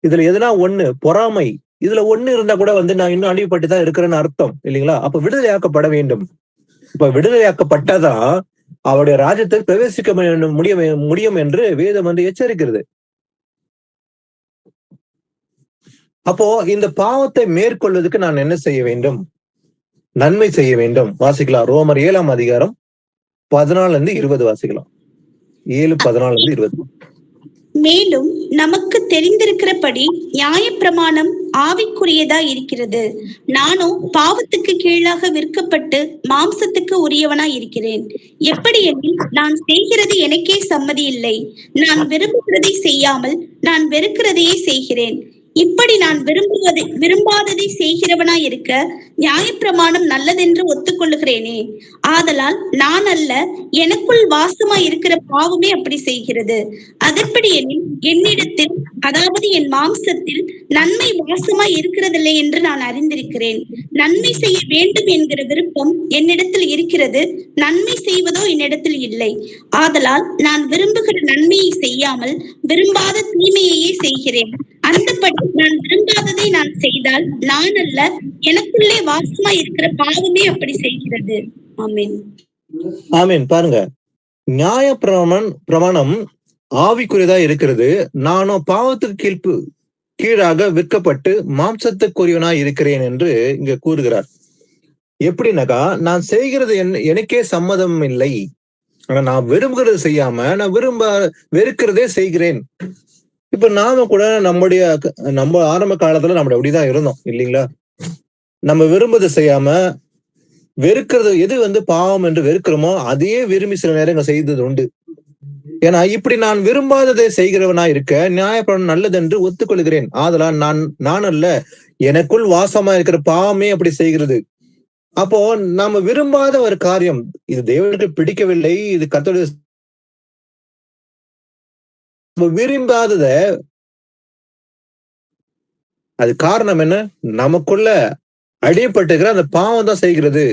இதுல எதுனா ஒண்ணு, பொறாமை, இதுல ஒண்ணு இருந்தா கூட நான் இன்னும் அடிமைப்பட்டுதான் இருக்கிறேன்னு அர்த்தம் இல்லைங்களா? அப்ப விடுதலையாக்கப்பட வேண்டும். இப்ப விடுதலையாக்கப்பட்டாதான் அவருடைய ராஜ்யத்தில் பிரவேசிக்க முடியும் என்று வேதம் எச்சரிக்கிறது. அப்போ இந்த பாவத்தை மேற்கொள்வதற்கு நான் என்ன செய்ய வேண்டும்? நன்மை செய்ய வேண்டும். வாசிக்கலாம். ரோமர் 7ஆம் அதிகாரம் 14-20 வாசிக்கலாம். 7:14-20. மேலும் நமக்கு தெரிந்திருக்கிறபடி நியாயப்பிரமாணம் ஆவிக்குரியதா இருக்கிறது. நானோ பாவத்துக்கு கீழாக விற்கப்பட்டு மாம்சத்துக்கு உரியவனா இருக்கிறேன். எப்படி எனில், நான் செய்கிறது எனக்கே சம்மதி இல்லை. நான் விரும்புகிறதை செய்யாமல் நான் வெறுக்கிறதையே செய்கிறேன். இப்படி நான் விரும்பாததை செய்கிறவனா இருக்க நியாயப்பிரமாணம் நல்லதென்று ஒத்துக்கொள்ளுகிறேனே. ஆதலால் நான் அல்ல, எனக்குள் வாசமா இருக்கிற பாவமே அப்படி செய்கிறது. அதற்படி எனில், என்னிடத்தில், அதாவது என் மாம்சத்தில் நன்மை வாசமா இருக்கிறதில்லை என்று நான் அறிந்திருக்கிறேன். நன்மை செய்ய வேண்டும் என்கிற விருப்பம் என்னிடத்தில் இருக்கிறது, நன்மை செய்வதோ என்னிடத்தில் இல்லை. ஆதலால் நான் விரும்புகிற நன்மையை செய்யாமல் விரும்பாத தீமையையே செய்கிறேன். அந்தபடி நான் விரும்பாததை நான் செய்தால் நான் அல்ல, எனக்குள்ளே வாசமா இருக்கிற பாவமே அப்படி செய்கிறது. ஆமென். ஆமென். பாருங்க, நியாய பிரமாணம் ஆவிக்குரியதா இருக்கிறது. நானும் பாவத்துக்கு கீழாக விற்கப்பட்டு மாம்சத்துக்குரியவனாய் இருக்கிறேன் என்று இங்க கூறுகிறார். எப்படின்னாக்கா, நான் செய்கிறது எனக்கே சம்மதம் இல்லை. ஆனா நான் விரும்புகிறது செய்யாம நான் வெறுக்கிறதே செய்கிறேன். இப்ப நாம கூட நம்ம ஆரம்ப காலத்துல நம்ம அப்படிதான் இருந்தோம் இல்லைங்களா? நம்ம விரும்புவதை செய்யாம வெறுக்கிறது, எது பாவம் என்று வெறுக்கிறோமோ அதையே விரும்பி சில நேரங்கள் செய்தது உண்டு. ஏன்னா இப்படி நான் விரும்பாததை செய்கிறவனா இருக்க நியாயப்பிரமாணம் நல்லது என்று ஒத்துக்கொள்கிறேன். ஆதலால் நான் அல்ல, எனக்குள் வாசமா இருக்கிற பாவமே அப்படி செய்கிறது. அப்போ நாம விரும்பாத ஒரு காரியம், இது தேவனுக்கு பிடிக்கவில்லை, இது கர்த்தருடைய விரும்பாதத, அது காரணம் என்ன? நமக்குள்ள அடிபட்டுக்கிற அந்த பாவம் தான் செய்கிறது.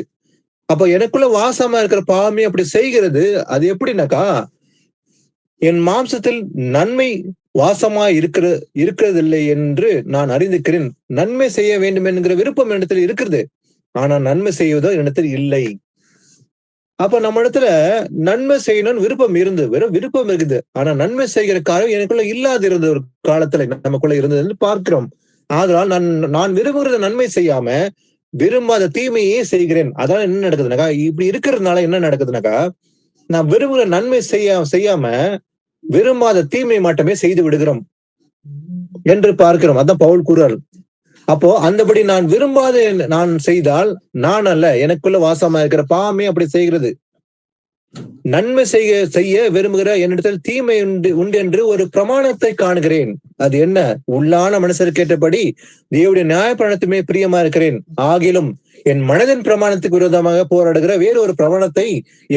அப்ப எனக்குள்ள வாசமா இருக்கிற பாவமே அப்படி செய்கிறது. அது எப்படின்னாக்கா, என் மாம்சத்தில் நன்மை வாசமா இருக்கிறதில்லை என்று நான் அறிந்திருக்கிறேன். நன்மை செய்ய வேண்டும் என்கிற விருப்பம் என்னிடத்தில் இருக்கிறது, ஆனா நன்மை செய்வதோ என்னிடத்தில் இல்லை. அப்ப நம்ம இடத்துல நன்மை செய்யணும்னு விருப்பம் வெறும் விருப்பம் இருக்குது, ஆனா நன்மை செய்கிற காரியம் எனக்குள்ள இல்லாது இருந்த ஒரு காலத்துல நமக்குள்ள இருந்தது பார்க்கிறோம். அதனால் நான் விரும்புகிறத நன்மை செய்யாம விரும்பாத தீமையே செய்கிறேன். அதான் என்ன நடக்குதுனாக்கா, இப்படி இருக்கிறதுனால என்ன நடக்குதுனாக்கா, நான் விரும்புகிற நன்மை செய்யாம விரும்பாத தீமை மட்டுமே செய்து விடுகிறோம் என்று பார்க்கிறோம். அதான் பவுல் கூறார். அப்போ அந்தபடி நான் விரும்பாத நான் செய்தால் நான் அல்ல, எனக்குள்ள வாசமா இருக்கிற பாவமே அப்படி செய்கிறது. நன்மை செய்ய விரும்புகிற என்னிடத்தில் தீமை உண்டு என்று ஒரு பிரமாணத்தை காணுகிறேன். அது என்ன? உள்ளான மனுஷருக்கு ஏற்றபடி தேவனுடைய நியாயப்பிரமாணத்துமே பிரியமா இருக்கிறேன். ஆகிலும் என் மனதின் பிரமாணத்துக்கு விரோதமாக போராடுகிற வேறு ஒரு பிரமாணத்தை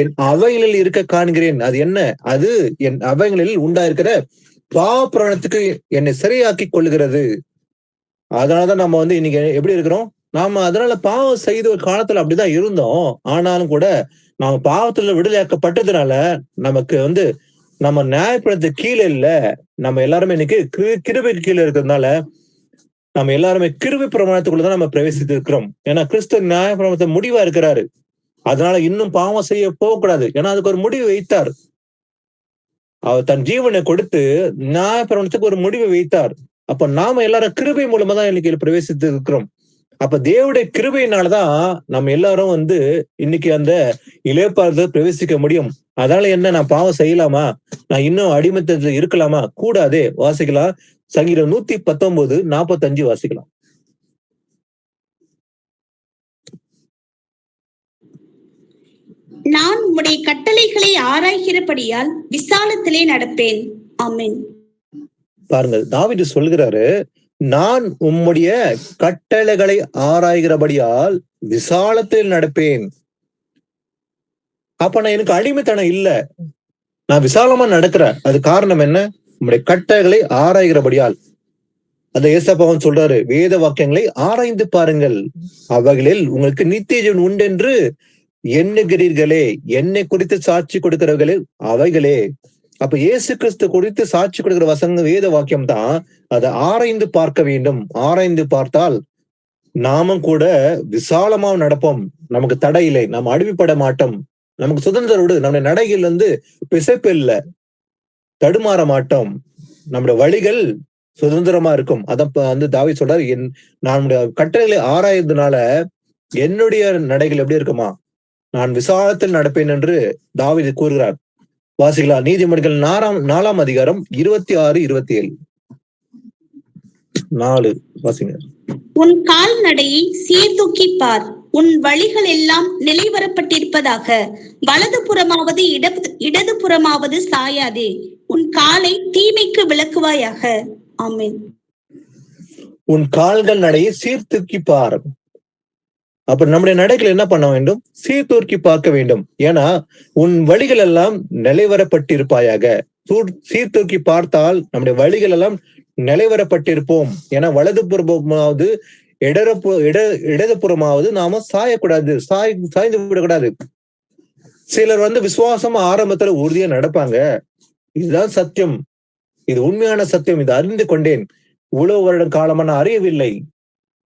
என் அவைகளில் இருக்க காண்கிறேன். அது என்ன? அது என் அவைகளில் உண்டாயிருக்கிற பாவ பிரமாணத்துக்கு என்னை சிறையாக்கி கொள்ளுகிறது. அதனாலதான் நம்ம இன்னைக்கு எப்படி இருக்கிறோம்? நாம அதனால பாவம் செய்த ஒரு காலத்துல அப்படிதான் இருந்தோம். ஆனாலும் கூட நாம பாவத்துல விடுதலையாக்கப்பட்டதுனால நமக்கு நம்ம நியாயப்பிரமாணத்துக்கு கீழே இல்ல, நம்ம எல்லாருமே இன்னைக்கு கிருபைக்கு கீழே இருக்கிறதுனால நம்ம எல்லாருமே கிருபை பிரமாணத்துக்குள்ளதான் நம்ம பிரவேசித்து இருக்கிறோம். ஏன்னா கிறிஸ்து நியாயப்பிரமாணத்தை முடிவா இருக்கிறாரு. அதனால இன்னும் பாவம் செய்ய போகக்கூடாது. ஏன்னா அதுக்கு ஒரு முடிவு வைத்தார். அவர் தன் ஜீவனை கொடுத்து நியாயப்பிரமாணத்துக்கு ஒரு முடிவை வைத்தார். அப்ப நாம எல்லாரும் கிருபை மூலமா தான் இன்னைக்கு பிரவேசித்து இருக்கிறோம். அப்ப தேவனுடைய கிருபையினாலதான் நம்ம எல்லாரும் இன்னைக்கு அந்த இளைப்பாறுதலை பிரவேசிக்க முடியும். அதனால என்ன, நான் பாவம் செய்யலாமா, நான் இன்னும் அடிமைத்தனத்துல இருக்கலாமா? கூடாதே. வாசிக்கலாம். சங்கீதம் 119:45 வாசிக்கலாம். உம்முடைய கட்டளைகளை ஆராய்கிறபடியால் விசாலத்திலே நடப்பேன். ஆமென். பாருங்க, தாவீது சொல்கிறாரு, நான் உம்முடைய கட்டளைகளை ஆராய்கிறபடியால் விசாலத்தில் நடப்பேன். அப்ப நான் எனக்கு அடிமைத்தனம் இல்ல, நான் விசாலமா நடக்கிறேன். அது காரணம் என்ன? உம்முடைய கட்டளைகளை ஆராய்கிறபடியால். அந்த ஏசப்பாவும் சொல்றாரு, வேத வாக்கியங்களை ஆராய்ந்து பாருங்கள், அவைகளில் உங்களுக்கு நித்திய ஜீவன் உண்டென்று எண்ணுகிறீர்களே, என்னை குறித்து சாட்சி கொடுக்கிறவர்களே அவைகளே. அப்ப இயேசு கிறிஸ்து குறித்து சாட்சி கொடுக்கிற வசங்க வேத வாக்கியம் தான். அதை ஆராய்ந்து பார்க்க வேண்டும். ஆராய்ந்து பார்த்தால் நாமும் கூட விசாலமாக நடப்போம். நமக்கு தடை இல்லை, நாம் அடிமைப்பட மாட்டோம். நமக்கு சுதந்திரோடு நம்முடைய நடைகள் பிசைப்பு இல்லை, தடுமாற மாட்டோம். நம்முடைய வழிகள் சுதந்திரமா இருக்கும். அதான் தாவீது சொல்றாரு, நம்முடைய கட்டளைகளை ஆராய்றதுனால என்னுடைய நடைகள் எப்படி இருக்குமா, நான் விசாலத்தில் நடப்பேன் என்று தாவீது கூறுகிறார். வாசிக்கலாம், நீதிமொழிகள் 4ஆம் அதிகாரம் 26, 27. 4 வாசிங்க. உன் கால் நடையை சீர்தூக்கி பார், உன் வழிகள் எல்லாம் நிலைவரப்பட்டிருப்பதாக. வலது புறமாவது இடது புறமாவது சாயாதே, உன் காலை தீமைக்கு விளக்குவாயாக. ஆமென். உன் கால்கள் நடையை சீர்தூக்கி பார். அப்ப நம்முடைய நடைகள் என்ன பண்ண வேண்டும்? சீர்தூக்கி பார்க்க வேண்டும். ஏன்னா உன் வழிகள் எல்லாம் நிலைவரப்பட்டிருப்பாயாக. சீர்தூக்கி பார்த்தால் நம்முடைய வழிகள் எல்லாம் நிலைவரப்பட்டிருப்போம். ஏன்னா வலது புறமாவது இடது புறமாவது நாம சாயக்கூடாது, சாய்ந்து விடக்கூடாது. சிலர் விசுவாசமா ஆரம்பத்துல உறுதியா நடப்பாங்க. இதுதான் சத்தியம், இது உண்மையான சத்தியம், இது அறிந்து கொண்டேன், இவ்வளவு வருடம் காலமா நான் அறியவில்லை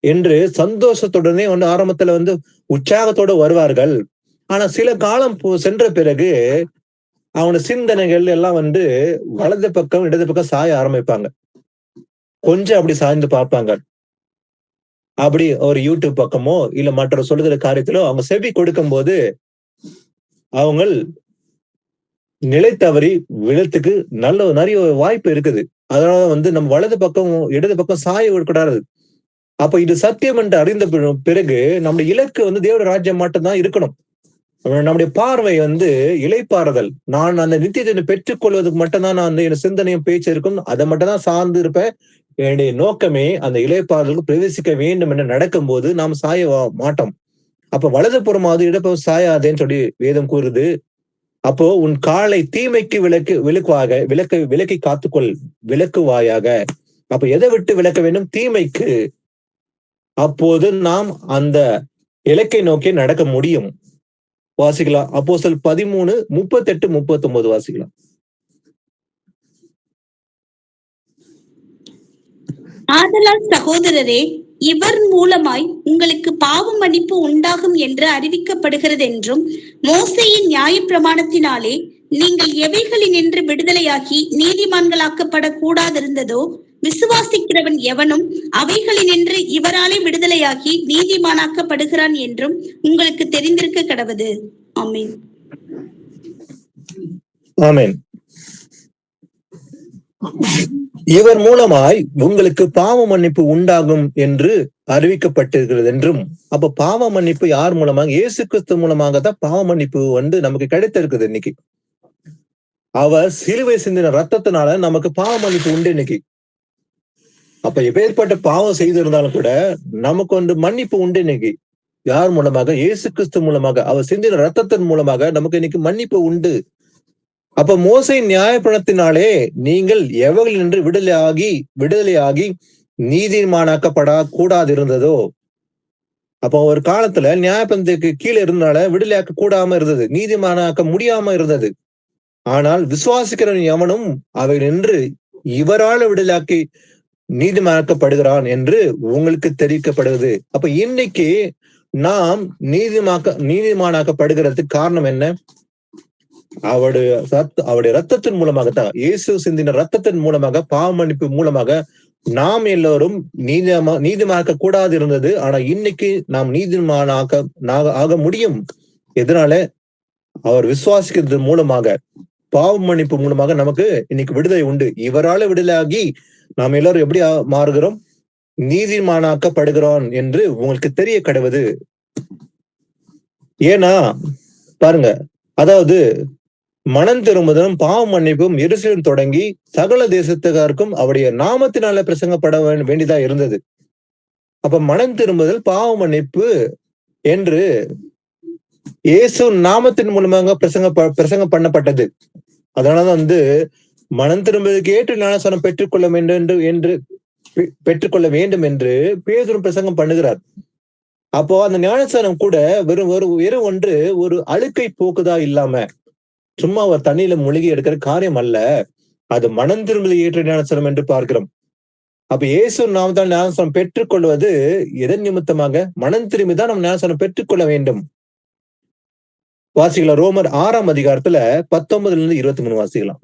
என்று சந்தோஷத்துடனே ஆரம்பத்துல உற்சாகத்தோட வருவார்கள். ஆனா சில காலம் சென்ற பிறகு அவன சிந்தனைகள் எல்லாம் வலது பக்கம் இடது பக்கம் சாய ஆரம்பிப்பாங்க. கொஞ்சம் அப்படி சாய்ந்து பார்ப்பாங்க. அப்படி ஒரு யூடியூப் பக்கமோ இல்ல மற்ற சொல்லுகிற காரியத்திலோ அவங்க செவி கொடுக்கும் போது அவங்க நிலை தவறி விழத்துக்கு நிறைய வாய்ப்பு இருக்குது. அதனால நம்ம வலது பக்கம் இடது பக்கம் சாய விடக்கூடாது. அப்ப இது சத்தியம் என்று அறிந்த பிறகு நம்முடைய இலக்கு தேவ ராஜ்யம் மட்டும்தான் இருக்கணும். நம்முடைய பார்வை இளைப்பாறுதல். நான் அந்த நித்தியத்தை பெற்றுக் கொள்வதற்கு மட்டும்தான் நான் என் சிந்தனையும் பேச்சு இருக்கும், அதை மட்டும் தான் சார்ந்து இருப்பேன். என்னுடைய நோக்கமே அந்த இளைப்பாறுதலுக்கு பிரவேசிக்க வேண்டும் என்று நடக்கும் போது நாம் சாய மாட்டோம். அப்ப வலது புறமாவது இடப்புறம் சாயாதேன்னு சொல்லி வேதம் கூறுது. அப்போ உன் காலை தீமைக்கு விலக்கி காத்துக்கொள், விலக்குவாயாக. அப்ப எதை விட்டு விலக்க வேண்டும்? தீமைக்கு. அப்போது நாம் அந்த இலக்கை நோக்கி நடக்க முடியும். வாசிக்கலாம், அப்போஸ்தலர் 13, 38, 39 வாசிக்கலாம். ஆதலால் சகோதரரே, இவர் மூலமாய் உங்களுக்கு பாவ மன்னிப்பு உண்டாகும் என்று அறிவிக்கப்படுகிறது என்றும், மோசேயின் நியாயப்பிரமாணத்தினாலே நீங்கள் எவைகளினின்று விடுதலையாகி நீதிமான்களாக்கப்பட கூடாதிருந்ததோ விசுவாசிக்கிறவன் எவனும் அவைகளினின்று இவராலே விடுதலையாகி நீதிமானாக்கப்படுகிறான் என்றும் உங்களுக்கு தெரிந்திருக்க கடவது. ஆமென். ஆமென். இவர் மூலமாய் உங்களுக்கு பாவ மன்னிப்பு உண்டாகும் என்று அறிவிக்கப்பட்டிருக்கிறது என்றும். அப்ப பாவ மன்னிப்பு யார் மூலமாக? இயேசு கிறிஸ்து மூலமாகத்தான் பாவ மன்னிப்பு நமக்கு கிடைத்திருக்குது. இன்னைக்கு அவர் சிலுவை சிந்தின ரத்தத்தினால நமக்கு பாவ மன்னிப்பு உண்டு இன்னைக்கு. அப்ப எப்பேற்பட்ட பாவம் செய்திருந்தாலும் கூட நமக்கு மன்னிப்பு உண்டு இன்னைக்கு. யார் மூலமாக? இயேசு கிறிஸ்து மூலமாக, அவர் சிந்தின ரத்தத்தின் மூலமாக நமக்கு இன்னைக்கு மன்னிப்பு உண்டு. அப்ப மோசே நியாயப்பிரமாணத்தினாலே நீங்கள் எவர்கள் நின்று விடுதலையாகி நீதிமானாக்கப்படா கூடாது இருந்ததோ. அப்போ ஒரு காலத்துல நியாயப்பிரமாணத்துக்கு கீழே இருந்தனால விடுதலையாக்க கூடாம இருந்தது, நீதிமானாக்க முடியாம இருந்தது. ஆனால் விசுவாசிக்கிறவன் எவனும் அவை நின்று இவரால் விடுதலையாக்கி நீதிமானாக்கப்படுகிறான் என்று உங்களுக்கு தெரிவிக்கப்படுகிறது. அப்ப இன்னைக்கு நாம் நீதிமானாக்கப்படுகிறதுக்கு காரணம் என்ன? அவருடைய ரத்தத்தின் மூலமாகத்தான், இயேசு சிந்தின ரத்தத்தின் மூலமாக, பாவ மன்னிப்பு மூலமாக நாம் எல்லோரும் நீதிமானாக்க கூடாது இருந்தது. ஆனா இன்னைக்கு நாம் ஆக முடியும். எதனால? அவர் விசுவாசிக்கிறது மூலமாக, பாவ மன்னிப்பு மூலமாக நமக்கு இன்னைக்கு விடுதலை உண்டு. இவரால விடுதலையாகி நாம் எல்லாரும் எப்படி மாறுகிறோம்? நீதிமானாக்கப்படுகிறோம் என்று உங்களுக்கு தெரிய கடவுது. ஏன்னா பாருங்க, அதாவது மனம் திரும்புதலும் பாவ மன்னிப்பும் எருசலேம் தொடங்கி சகல தேசத்துக்காருக்கும் அவருடைய நாமத்தினால பிரசங்கப்பட வேண்டியதா இருந்தது. அப்ப மனம் திரும்புதல் பாவ மன்னிப்பு என்று இயேசு நாமத்தின் மூலமாக பிரசங்கம் பண்ணப்பட்டது. அதனாலதான் மனம் திரும்புவதற்கு ஏற்ற ஞானஸ்நானம் பெற்றுக்கொள்ள வேண்டும் என்று பேதுரு பிரசங்கம் பண்ணுகிறார். அப்போ அந்த ஞானஸ்நானம் கூட வெறும் ஒரு அழுக்கை போக்குதா இல்லாம சும்மா ஒரு தண்ணியில மூழ்கி எடுக்கிற காரியம் அல்ல, அது மனம் திரும்புதல் ஏற்ற ஞானஸ்நானம் என்று பார்க்கிறோம். அப்ப இயேசு நாமத்தால் ஞானஸ்நானம் பெற்றுக்கொள்வது எதன் நிமித்தமாக? மனம் திரும்பிதான் நம்ம ஞானஸ்நானம் பெற்றுக்கொள்ள வேண்டும். வாசிக்கலாம். ரோமர் 6ஆம் அதிகாரத்துல 19-23 வாசிக்கலாம்.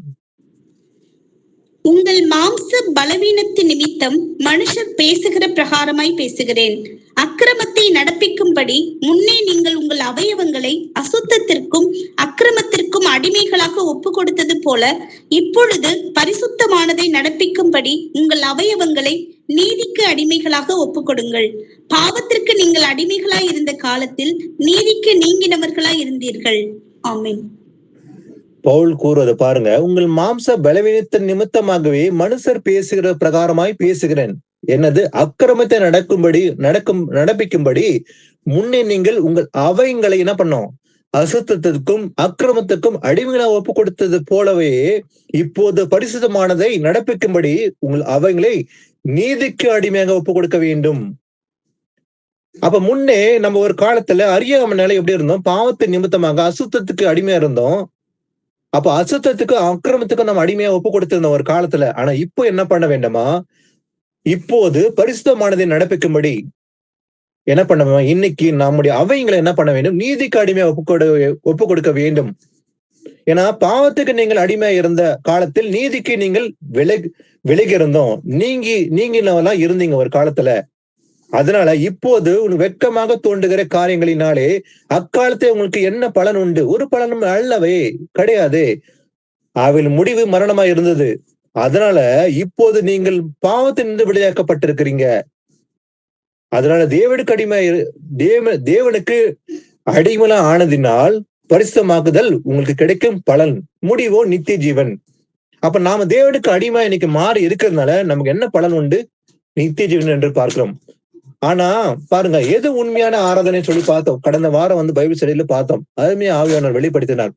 உங்கள் மாம்ச பலவீனத்தின் நிமித்தம் மனுஷர் பேசுகிற பிரகாரமாய் பேசுகிறேன். அக்கிரமத்தை நடப்பிக்கும்படி முன்னே நீங்கள் உங்கள் அவயவங்களை அசுத்தத்திற்கும் அக்கிரமத்திற்கும் அடிமைகளாக ஒப்பு கொடுத்தது போல இப்பொழுது பரிசுத்தமானதை நடப்பிக்கும்படி உங்கள் அவயவங்களை நீதிக்கு அடிமைகளாக ஒப்பு கொடுங்கள். பாவத்திற்கு நீங்கள் அடிமைகளாய் இருந்த காலத்தில் நீதிக்கு நீங்கினவர்களாய் இருந்தீர்கள். ஆமென். பவுல் கூறுவதை பாருங்க. உங்கள் மாம்ச பலவீனத்தின் நிமித்தமாகவே மனுஷர் பேசுகிற பிரகாரமாய் பேசுகிறேன். என்னது? அக்கிரமத்தை நடப்பிக்கும்படி முன்னே நீங்கள் உங்கள் அவயங்களை என்ன பண்ணோம்? அசுத்தத்திற்கும் அக்கிரமத்துக்கும் அடிமைகளாக ஒப்பு கொடுத்தது போலவே இப்போது பரிசுத்தமானதை நடப்பிக்கும்படி உங்கள் அவயங்களை நீதிக்கு அடிமையாக ஒப்பு கொடுக்க வேண்டும். அப்ப முன்னே நம்ம ஒரு காலத்துல அறியாமனால எப்படி இருந்தோம்? பாவத்தின் நிமித்தமாக அசுத்தத்துக்கு அடிமையா இருந்தோம். அப்ப அசுத்தத்துக்கும் அக்கிரமத்துக்கும் நம்ம அடிமையா ஒப்பு கொடுத்திருந்தோம் ஒரு காலத்துல. ஆனா இப்போ என்ன பண்ண வேண்டுமா? இப்போது பரிசுத்தமானதை நடப்பிக்கும்படி என்ன பண்ண வேண்டும்? இன்னைக்கு நம்முடைய அவைங்களை என்ன பண்ண வேண்டும்? நீதிக்கு அடிமையா ஒப்பு கொடுக்க வேண்டும். ஏன்னா பாவத்துக்கு நீங்கள் அடிமையா இருந்த காலத்தில் நீதிக்கு நீங்கள் விலகி இருந்தோம். நீங்கினவெல்லாம் இருந்தீங்க ஒரு காலத்துல. அதனால இப்போது வெட்கமாக தோன்றுகிற காரியங்களினாலே அக்காலத்தை உங்களுக்கு என்ன பலன் உண்டு? ஒரு பலனும் அல்லவே கிடையாது. அவள் முடிவு மரணமா இருந்தது. அதனால இப்போது நீங்கள் பாவத்திலிருந்து விடுதலையாக்கப்பட்டிருக்கிறீங்க. அதனால தேவனுக்கு அடிமையா ஆனதினால் பரிசுத்தமாக்குதல் உங்களுக்கு கிடைக்கும் பலன், முடிவோ நித்திய ஜீவன். அப்ப நாம தேவனுக்கு அடிமை இன்னைக்கு மாறி இருக்கிறதுனால நமக்கு என்ன பலன் உண்டு? நித்திய ஜீவன் என்று பார்க்கிறோம். ஆனா பாருங்க, எது உண்மையான ஆராதனை சொல்லி பார்த்தோம். கடந்த வாரம் பைபிள் ஸ்டடியில பார்த்தோம். அருமையா ஆவியானவர் வெளிப்படுத்தினார்.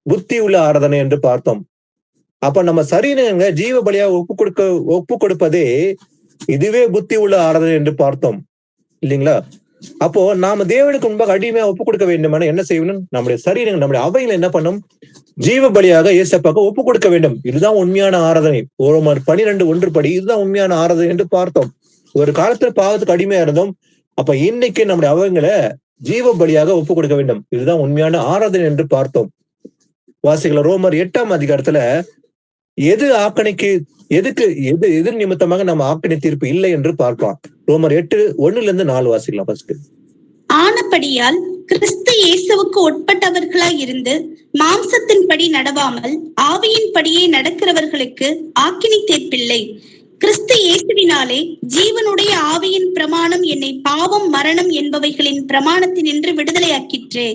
புத்தி உள்ள ஆராதனை என்று பார்த்தோம். அப்ப நம்ம சரீரங்க ஜீவ பலியா ஒப்பு கொடுப்பதே இதுவே புத்தி உள்ள ஆராதனை என்று பார்த்தோம் இல்லைங்களா? அப்போ நாம தேவனுக்கு முன்பாக அடிமையா ஒப்பு கொடுக்க வேண்டுமான என்ன செய்யணும்? நம்முடைய சரீரங்கள், நம்முடைய அவைகளை என்ன பண்ணும்? ஜீவ பலியாக இயேசுவுக்கு ஒப்பு கொடுக்க வேண்டும். இதுதான் உண்மையான ஆராதனை. ரோமர் 12:1 படி இதுதான் உண்மையான ஆராதனை என்று பார்த்தோம். ஒரு காலத்துல பாவத்துக்கு அடிமையா இருந்தோம். அப்ப இன்னைக்கு நம்முடைய அவங்களை ஜீவ பலியாக ஒப்பு கொடுக்க வேண்டும். இதுதான் உண்மையான ஆராதனை என்று பார்த்தோம். வாசிக்கலாம். ரோமர் 8ஆம் அதிகாரத்துல எது நிமித்தமாக நம்ம ஆக்கணை தீர்ப்பு இல்லை என்று பார்க்கலாம். ரோமர் 8:1-4 வாசிக்கலாம். ஃபர்ஸ்ட். ஆனபடியால் கிறிஸ்து இயேசுவுக்கு உட்பட்டவர்களாய் இருந்து மாம்சத்தின்படி நடவாமல் ஆவியின்படியே நடக்கிறவர்களுக்கு ஆக்கினை தீர்ப்பில்லை. கிறிஸ்து இயேசுவினாலே ஜீவனுடைய ஆவியின் பிரமாணம் என்னை பாவம் மரணம் என்பவைகளின் பிரமாணத்தினின்று விடுதலையாக்கிற்றே.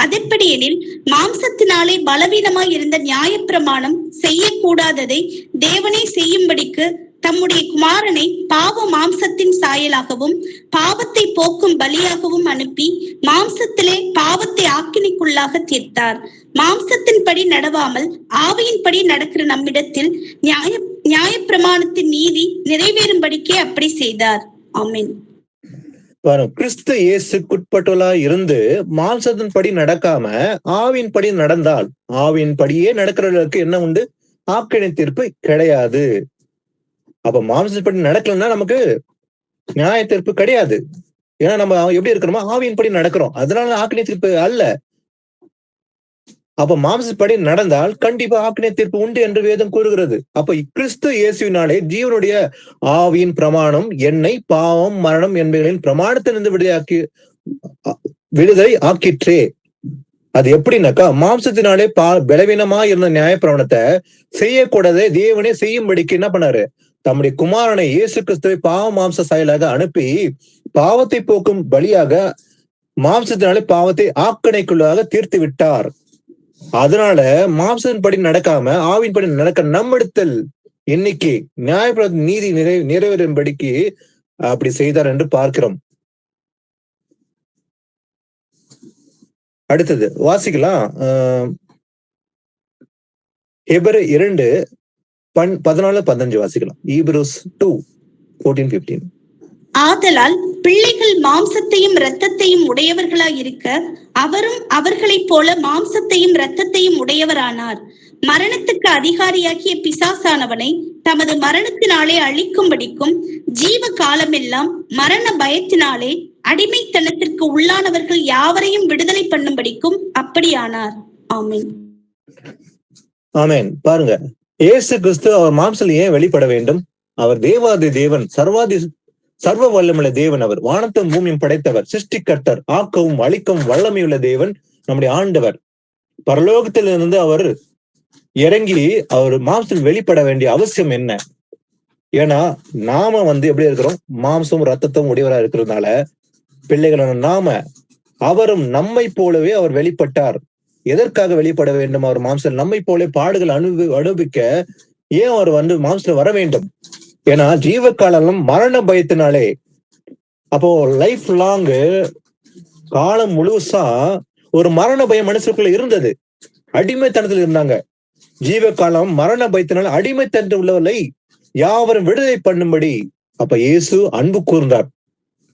அதெப்படியெனில் மாம்சத்தினாலே பலவீனமாய் இருந்த நியாயப்பிரமாணம் செய்யக்கூடாததை தேவனே செய்யும்படிக்கு தம்முடைய குமாரனை பாவ மாம்சத்தின் சாயலாகவும் பாவத்தை போக்கும் பலியாகவும் அனுப்பி மாம்சத்திலே பாவத்தை ஆக்கினைக்குள்ளாக தீர்த்தார். மாம்சத்தின்படி நடவாமல் ஆவியின்படி நடக்கிற நம்மிடத்தில் நியாயப்பிரமாணத்தின் நீதி நிறைவேறும்படிக்கே அப்படி செய்தார். ஆமென். கிறிஸ்து இயேசுக்குட்பட்டவளா இருந்து மாம்சத்தின்படி நடக்காம ஆவியின்படி நடந்தால், ஆவியின்படியே நடக்கிறவர்களுக்கு என்ன உண்டு? ஆக்கினை தீர்ப்பு கிடையாது. அப்ப மாம்சப்படி நடக்கலன்னா நமக்கு நியாய தீர்ப்பு கிடையாது. ஏன்னா நம்ம எப்படி இருக்கிறோமோ ஆவியின்படி நடக்கிறோம். அதனால ஆக்கினை தீர்ப்பு அல்ல. அப்ப மாம்சப்படி நடந்தால் கண்டிப்பா ஆக்கினை தீர்ப்பு உண்டு என்று வேதம் கூறுகிறது. அப்ப கிறிஸ்து இயேசுவினாலே ஜீவனுடைய ஆவியின் பிரமாணம் என்னை பாவம் மரணம் என்பவைகளின் பிரமாணத்திலிருந்து விடுதலை ஆக்கிற்றே. அது எப்படின்னாக்கா, மாம்சத்தினாலே பலவீனமா இருந்த நியாயப்பிரமாணத்தை செய்யக்கூடாதே தேவனே செய்யும்படிக்கு என்ன பண்ணாரு? தம்முடைய குமாரனை இயேசு கிறிஸ்துவை பாவ மாம்ச சாயலாக அனுப்பி பாவத்தை போக்கும் பலியாக மாம்சத்தினாலே பாவத்தை ஆக்கணைக்குள்ளாக தீர்த்து விட்டார். அதனால மாம்சத்தின் படி நடக்காம ஆவின் படி நடக்க நம்மிடத்தில் இன்னைக்கு நியாயப்பிரமாண நீதி நிறைவேறும்படிக்கு அப்படி செய்தார் என்று பார்க்கிறோம். அடுத்தது வாசிக்கலாம். எபிரேயர் 2:14-15 வாசிக்கலாம். Hebrews 2:14-15. ஆதலால் பிள்ளைகள் மாம்சத்தையும் இரத்தத்தையும் உடையவர்களாய் இருக்க அவரும் அவர்களைப் போல மாம்சத்தையும் இரத்தத்தையும் உடையவரானார். மரணத்துக்கு அதிகாரியாகிய பிசாசானவனை தமது மரணத்தினாலே அழிக்கும்படிக்கும் ஜீவ காலமெல்லாம் மரண பயத்தினாலே அடிமைத்தனத்திற்கு உள்ளானவர்கள் யாவரையும் விடுதலை பண்ணும்படிக்கும் அப்படியானார். ஆமென். ஆமென். பாருங்க, இயேசு கிறிஸ்து அவர் மாம்சத்தில் ஏன் வெளிப்பட வேண்டும்? அவர் தேவாதி தேவன், சர்வ வல்லமுள்ள தேவன். அவர் வானத்தும் பூமியும் படைத்தவர், சிருஷ்டிகர்த்தர், ஆக்கவும் அழிக்கவும் வல்லமையுள்ள தேவன், நம்முடைய ஆண்டவர். பரலோகத்திலிருந்து அவர் இறங்கி அவர் மாம்சத்தில் வெளிப்பட வேண்டிய அவசியம் என்ன? ஏன்னா நாம எப்படி இருக்கிறோம்? மாம்சம் ரத்தத்தும் உடையவராக இருக்கிறதுனால பிள்ளைகளான நாம அவரும் நம்மை போலவே அவர் வெளிப்பட்டார். எதற்காக வெளிப்பட வேண்டும்? அவர் மாம்சத்தில் நம்மை போல பாடுகள் அனுபவிக்க ஏன் அவர் மாம்சத்தில் வர வேண்டும்? ஏன்னா ஜீவ காலம் மரண பயத்தினாலே. அப்போ லைஃப் லாங் காலம் முழுசா ஒரு மரண பயம் மனுஷருக்குள்ள இருந்தது. அடிமைத்தனத்தில் இருந்தாங்க. ஜீவ காலம் மரண பயத்தினால அடிமைத்தனத்தில் உள்ளவர்களை யாவரும் விடுதலை பண்ணும்படி அப்ப இயேசு அன்பு கூர்ந்தார்.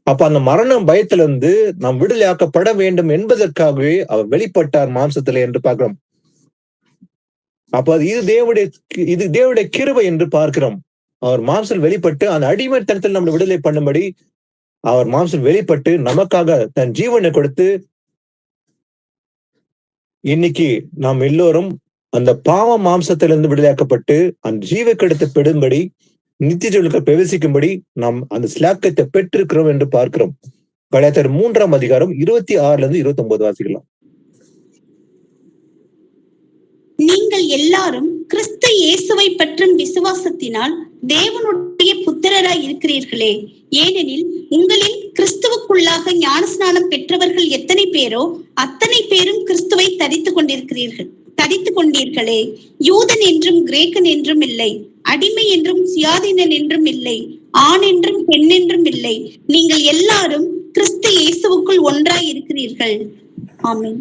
அப்ப அந்த மரண பயத்திலிருந்து நாம் விடுதலையாக்கப்பட வேண்டும் என்பதற்காகவே அவர் வெளிப்பட்டார் மாம்சத்திலே என்று பார்க்கிறோம். அப்ப இது தேவனுடைய கிருபை என்று பார்க்கிறோம். அவர் மாம்சத்தில் வெளிப்பட்டு அந்த அடிமைத்தனத்தில் நம்மளை விடுதலை பண்ணும்படி அவர் மாம்சத்தில் வெளிப்பட்டு நமக்காக தன் ஜீவனை கொடுத்து இன்னைக்கு நாம் எல்லோரும் அந்த பாவ மாம்சத்திலிருந்து விடுதலையாக்கப்பட்டு அந்த ஜீவ கெடுத்து பெடும்படி நித்திய ஜீவனுக்கு பிரவேசிக்கும்படி நாம் அந்த ஸ்லாக்கத்தை பெற்றிருக்கிறோம் என்று பார்க்கிறோம். கலாத்தியர் 3:26-29 வாசிக்கலாம். நீங்கள் எல்லாரும் கிறிஸ்து இயேசுவை பற்றும் விசுவாசத்தினால் தேவனுடைய புத்திரராய் இருக்கிறீர்களே. ஏனெனில் உங்களில் கிறிஸ்துவுக்குள்ளாக ஞானஸ்நானம் பெற்றவர்கள் எத்தனை பேரோ அத்தனை பேரும் கிறிஸ்துவை தரித்துக் கொண்டீர்களே. யூதன் என்றும் கிரேக்கன் என்றும் இல்லை, அடிமை என்றும் சுயாதீனன் என்றும் இல்லை, ஆண் என்றும் பெண் என்றும் இல்லை, நீங்கள் எல்லாரும் கிறிஸ்து இயேசுவுக்குள் ஒன்றாய் இருக்கிறீர்கள். ஆமென்.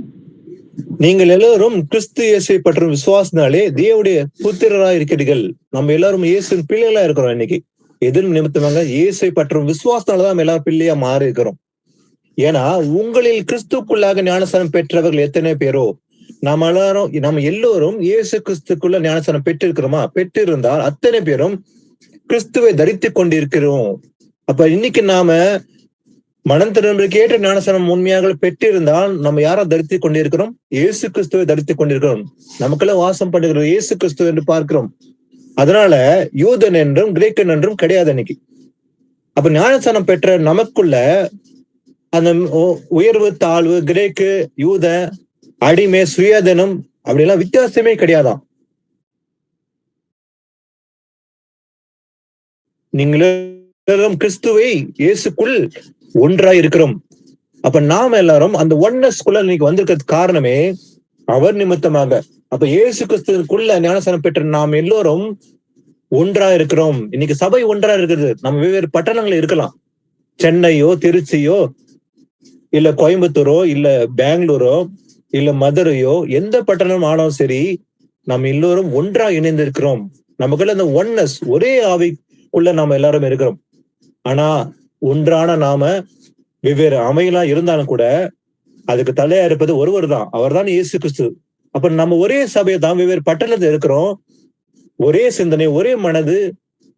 நீங்கள் எல்லாரும் கிறிஸ்து இயேசுவை பற்றும் விசுவாசத்தினாலே தேவனுடைய புத்திரராய் இருக்கிறீர்கள். நம்ம எல்லாரும் இயேசுவின் பிள்ளைகளா இருக்கிறோம். இன்னைக்கு எதிர் நிமித்தமாக இயேசுவை பற்றும் விசுவாசத்தினாலதான் நம்ம எல்லாரும் பிள்ளையா மாறி இருக்கிறோம். ஏன்னா உங்களில் கிறிஸ்துக்குள்ளாக ஞானஸ்நானம் பெற்றவர்கள் எத்தனை பேரோ, நம்ம எல்லோரும் இயேசு கிறிஸ்துக்குள்ள ஞானஸ்நானம் பெற்றிருக்கிறோமா? பெற்றிருந்தால் அத்தனை பேரும் கிறிஸ்துவை தரித்து கொண்டிருக்கிறோம். அப்ப இன்னைக்கு நாம மனம் திரும்புவதற்கு ஏற்ற ஞானஸ்நானம் உண்மையாக பெற்றிருந்தால் நம்ம யாரா தரித்து கொண்டிருக்கிறோம்? இயேசு கிறிஸ்துவை தரித்து கொண்டிருக்கிறோம். நமக்கெல்லாம் வாசம் பண்ணுகிறோம் இயேசு கிறிஸ்து என்று பார்க்கிறோம். அதனால யூதன் என்றும் கிரேக்கன் என்றும் கிடையாது இன்னைக்கு. அப்ப ஞானஸ்நானம் பெற்ற நமக்குள்ள அந்த உயர்வு தாழ்வு, கிரேக்கு யூத, அடிமை, சுயாதீனம் அப்படிலாம் வித்தியாசமே கிடையாதான். நீங்களும் கிறிஸ்துவை இயேசுக்குள் ஒன்றாய் இருக்கிறோம். அப்ப நாம எல்லாரும் அந்த ஒன்னஸ்குள்ள இன்னைக்கு வந்திருக்கிறது காரணமே அவர் நிமித்தமாக. அப்ப இயேசு கிறிஸ்துக்குள்ள ஞானஸ்நானம் பெற்ற நாம் எல்லோரும் ஒன்றா இருக்கிறோம். இன்னைக்கு சபை ஒன்றா இருக்கிறது. நம்ம வெவ்வேறு பட்டணங்கள் இருக்கலாம். சென்னையோ, திருச்சியோ, இல்ல கோயம்புத்தூரோ, இல்ல பெங்களூரோ, இல்ல மதுரையோ, எந்த பட்டணம் ஆனாலும் சரி நம்ம எல்லோரும் ஒன்றா இணைந்து இருக்கிறோம். நமக்குள்ள அந்த ஒன்னஸ், ஒரே ஆவிக்குள்ள நாம எல்லாரும் இருக்கிறோம். ஆனா ஒன்றான நாம வெவ்வேறு அமையெல்லாம் இருந்தாலும் கூட அதுக்கு தலையா இருப்பது ஒருவர் தான், அவர் தான் இயேசு கிறிஸ்து. அப்ப நம்ம ஒரே சபையை தான் வெவ்வேறு பட்டணத்துல இருக்கிறோம். ஒரே சிந்தனை, ஒரே மனது,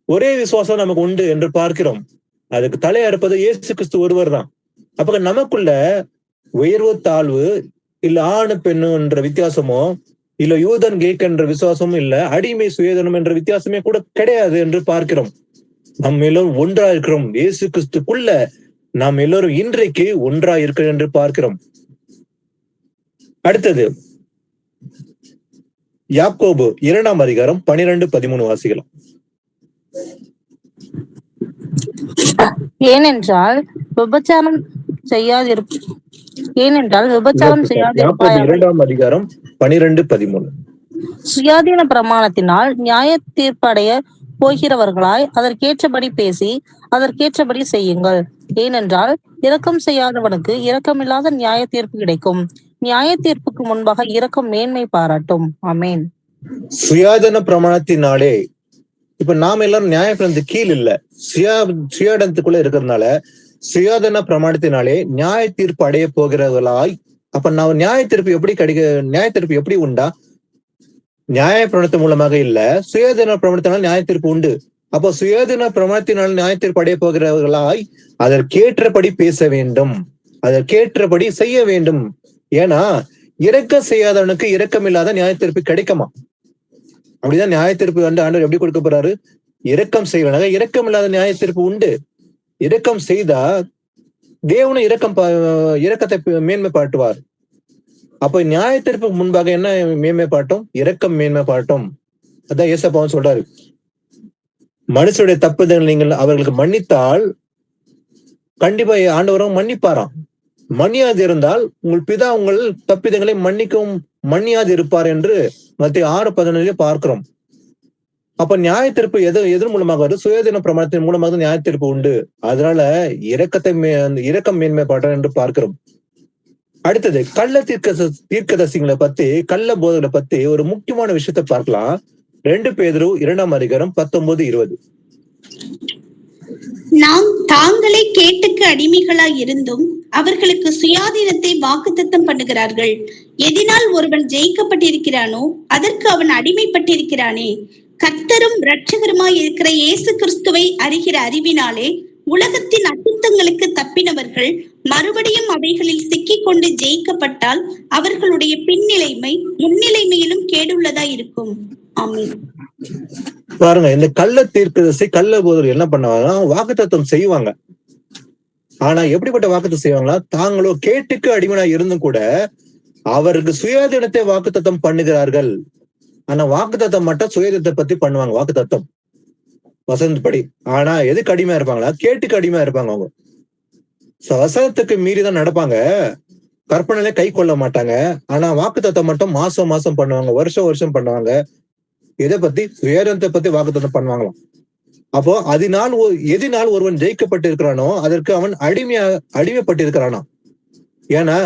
ஒரே விசுவாசம் நமக்கு உண்டு என்று பார்க்கிறோம். அதுக்கு தலையா இருப்பது இயேசு கிறிஸ்து ஒருவர் தான். அப்ப நமக்குள்ள உயர்வு தாழ்வு இல்ல, ஆணு பெண்ணு என்ற வித்தியாசமோ, இல்ல யூதன் கிரேக்கன் என்ற விசுவாசமும் இல்ல, அடிமை சுயதனம் என்ற வித்தியாசமே கூட கிடையாது என்று பார்க்கிறோம். நம்ம எல்லோரும் ஒன்றா இருக்கிறோம். இயேசு கிறிஸ்துக்குள்ள நாம் எல்லோரும் இன்றைக்கு ஒன்றா இருக்கிறோம் என்று பார்க்கிறோம். அடுத்தது யாக்கோபு 2:12-13 வாசிக்கலாம். ஏனென்றால் விபச்சாரம் ஏனென்றால் விபச்சாரம் செய்யாதிருப்பாயாக. 2 12-13. சுயாதீன பிரமாணத்தினால் நியாய தீர்ப்படைய போகிறவர்களாய் அதற்கேற்றபடி பேசி அதற்கேற்றபடி செய்யுங்கள். ஏனென்றால் இரக்கம் செய்யாதவனுக்கு இரக்கமில்லாத நியாய தீர்ப்பு கிடைக்கும். நியாய தீர்ப்புக்கு முன்பாக இரக்கம் மேன்மை பாராட்டும். ஆமேன். சுயாதீன பிரமாணத்தினாலே இப்ப நாம எல்லாரும் நியாயப்பிரமாணத்துக்கு கீழ் இல்ல, சுயாதனத்துக்குள்ள இருக்கிறதுனால சுயாதீன பிரமாணத்தினாலே நியாய தீர்ப்பு அடைய போகிறவர்களாய். அப்ப நான் நியாய தீர்ப்பு எப்படி உண்டா? நியாய பிரமாணத்தின் மூலமாக இல்ல, சுயாதீன பிரமாணத்தினால் நியாய தீர்ப்பு உண்டு. அப்போ சுயாதீன பிரமாணத்தினால் நியாய தீர்ப்பு அடைய போகிறவர்களாய் அதற்கேற்றபடி பேச வேண்டும், அதற்கேற்றபடி செய்ய வேண்டும். ஏன்னா இரக்கம் செய்யாதவனுக்கு இரக்கமில்லாத நியாய தீர்ப்பு கிடைக்குமா? அப்படிதான் நியாய தீர்ப்பு ஆண்டவர் எப்படி கொடுக்க போறாரு? இரக்கம் செய்வனாக இரக்கம் இல்லாத நியாய தீர்ப்பு உண்டு. இரக்கம் செய்தா தேவனும் இரக்கத்தை மேன்மை பாட்டுவார். அப்ப நியாய தீர்ப்புக்கு முன்பாக என்ன மேன்மை பாட்டும்? இரக்கம் மேன்மை பாட்டும். அதான் ஏசப்பாவும் சொல்றாரு, மனுஷருடைய தப்புதல் நீங்கள் அவர்களுக்கு மன்னித்தால் கண்டிப்பா ஆண்டவரும் மன்னிப்பாராம். மன்னியாது இருந்தால் உங்கள் பிதா உங்கள் தப்பிதங்களை மன்னியாது இருப்பார் என்று மத்திய 6:11 பார்க்கிறோம். அப்ப நியாய தீர்ப்பு எதன் மூலமாக வருது? சுயாதீன பிரமாணத்தின் மூலமாக நியாய தீர்ப்பு உண்டு. அதனால இரக்கம் மேன்மை பாடுறோம் என்று பார்க்கிறோம். அடுத்தது கள்ள தீர்க்கதரிசிகளை பத்தி, கள்ள போதகளை பத்தி ஒரு முக்கியமான விஷயத்தை பார்க்கலாம். 2 பேதுரு 2:19-20. நாம் தாங்களே கேட்டுக்கு அடிமைகளாய் இருந்தும் அவர்களுக்கு சுயாதீனத்தை வாக்குத்தத்தம் பண்ணுகிறார்கள். எதினால் ஒருவன் ஜெயிக்கப்பட்டிருக்கிறானோ அதற்கு அவன் அடிமைப்பட்டிருக்கிறானே. கர்த்தரும் இரட்சகருமாய் இருக்கிற இயேசு கிறிஸ்துவை அறிகிற அறிவினாலே உலகத்தின் அசுத்தங்களுக்கு தப்பினவர்கள் மறுபடியும் அவைகளில் சிக்கிக் கொண்டு ஜெயிக்கப்பட்டால் அவர்களுடைய பின்னிலைமை முன்னிலைமையிலும் கேடுள்ளதா இருக்கும். ஆமென். பாருங்க, இந்த கள்ள தீர்க்கதரிசி கள்ள போதர் என்ன பண்ணுவாங்கன்னா வாக்குத்தத்தம் செய்வாங்க. ஆனா எப்படிப்பட்ட வாக்குத்தம் செய்வாங்களா? தாங்களோ கேட்டுக்கு அடிமையா இருந்தும் கூட அவருக்கு சுயாதீனத்தை வாக்குத்தத்தம் பண்ணுகிறார்கள். ஆனா வாக்குத்தத்தம் மட்டும் சுயாதீனத்தை பத்தி பண்ணுவாங்க, வாக்குத்தத்தம் வசனத்து படி. ஆனா எதுக்கு அடிமையா இருப்பாங்களா? கேட்டுக்கு அடிமையா இருப்பாங்க. அவங்க வசனத்துக்கு மீறிதான் நடப்பாங்க, கற்பனையில கை கொள்ள மாட்டாங்க. ஆனா வாக்குத்தத்தம் மட்டும் மாசம் பண்ணுவாங்க, வருஷம் பண்ணுவாங்க. எதை பத்தி? சுயாதீனத்தை பத்தி வாக்குத்தத்தம் பண்ணுவாங்களாம். அப்போ எதினால் ஒருவன் ஜெயிக்கப்பட்டு இருக்கிறானோ அதற்கு அவன் அடிமைப்பட்டிருக்கிறானா. ஏன்னா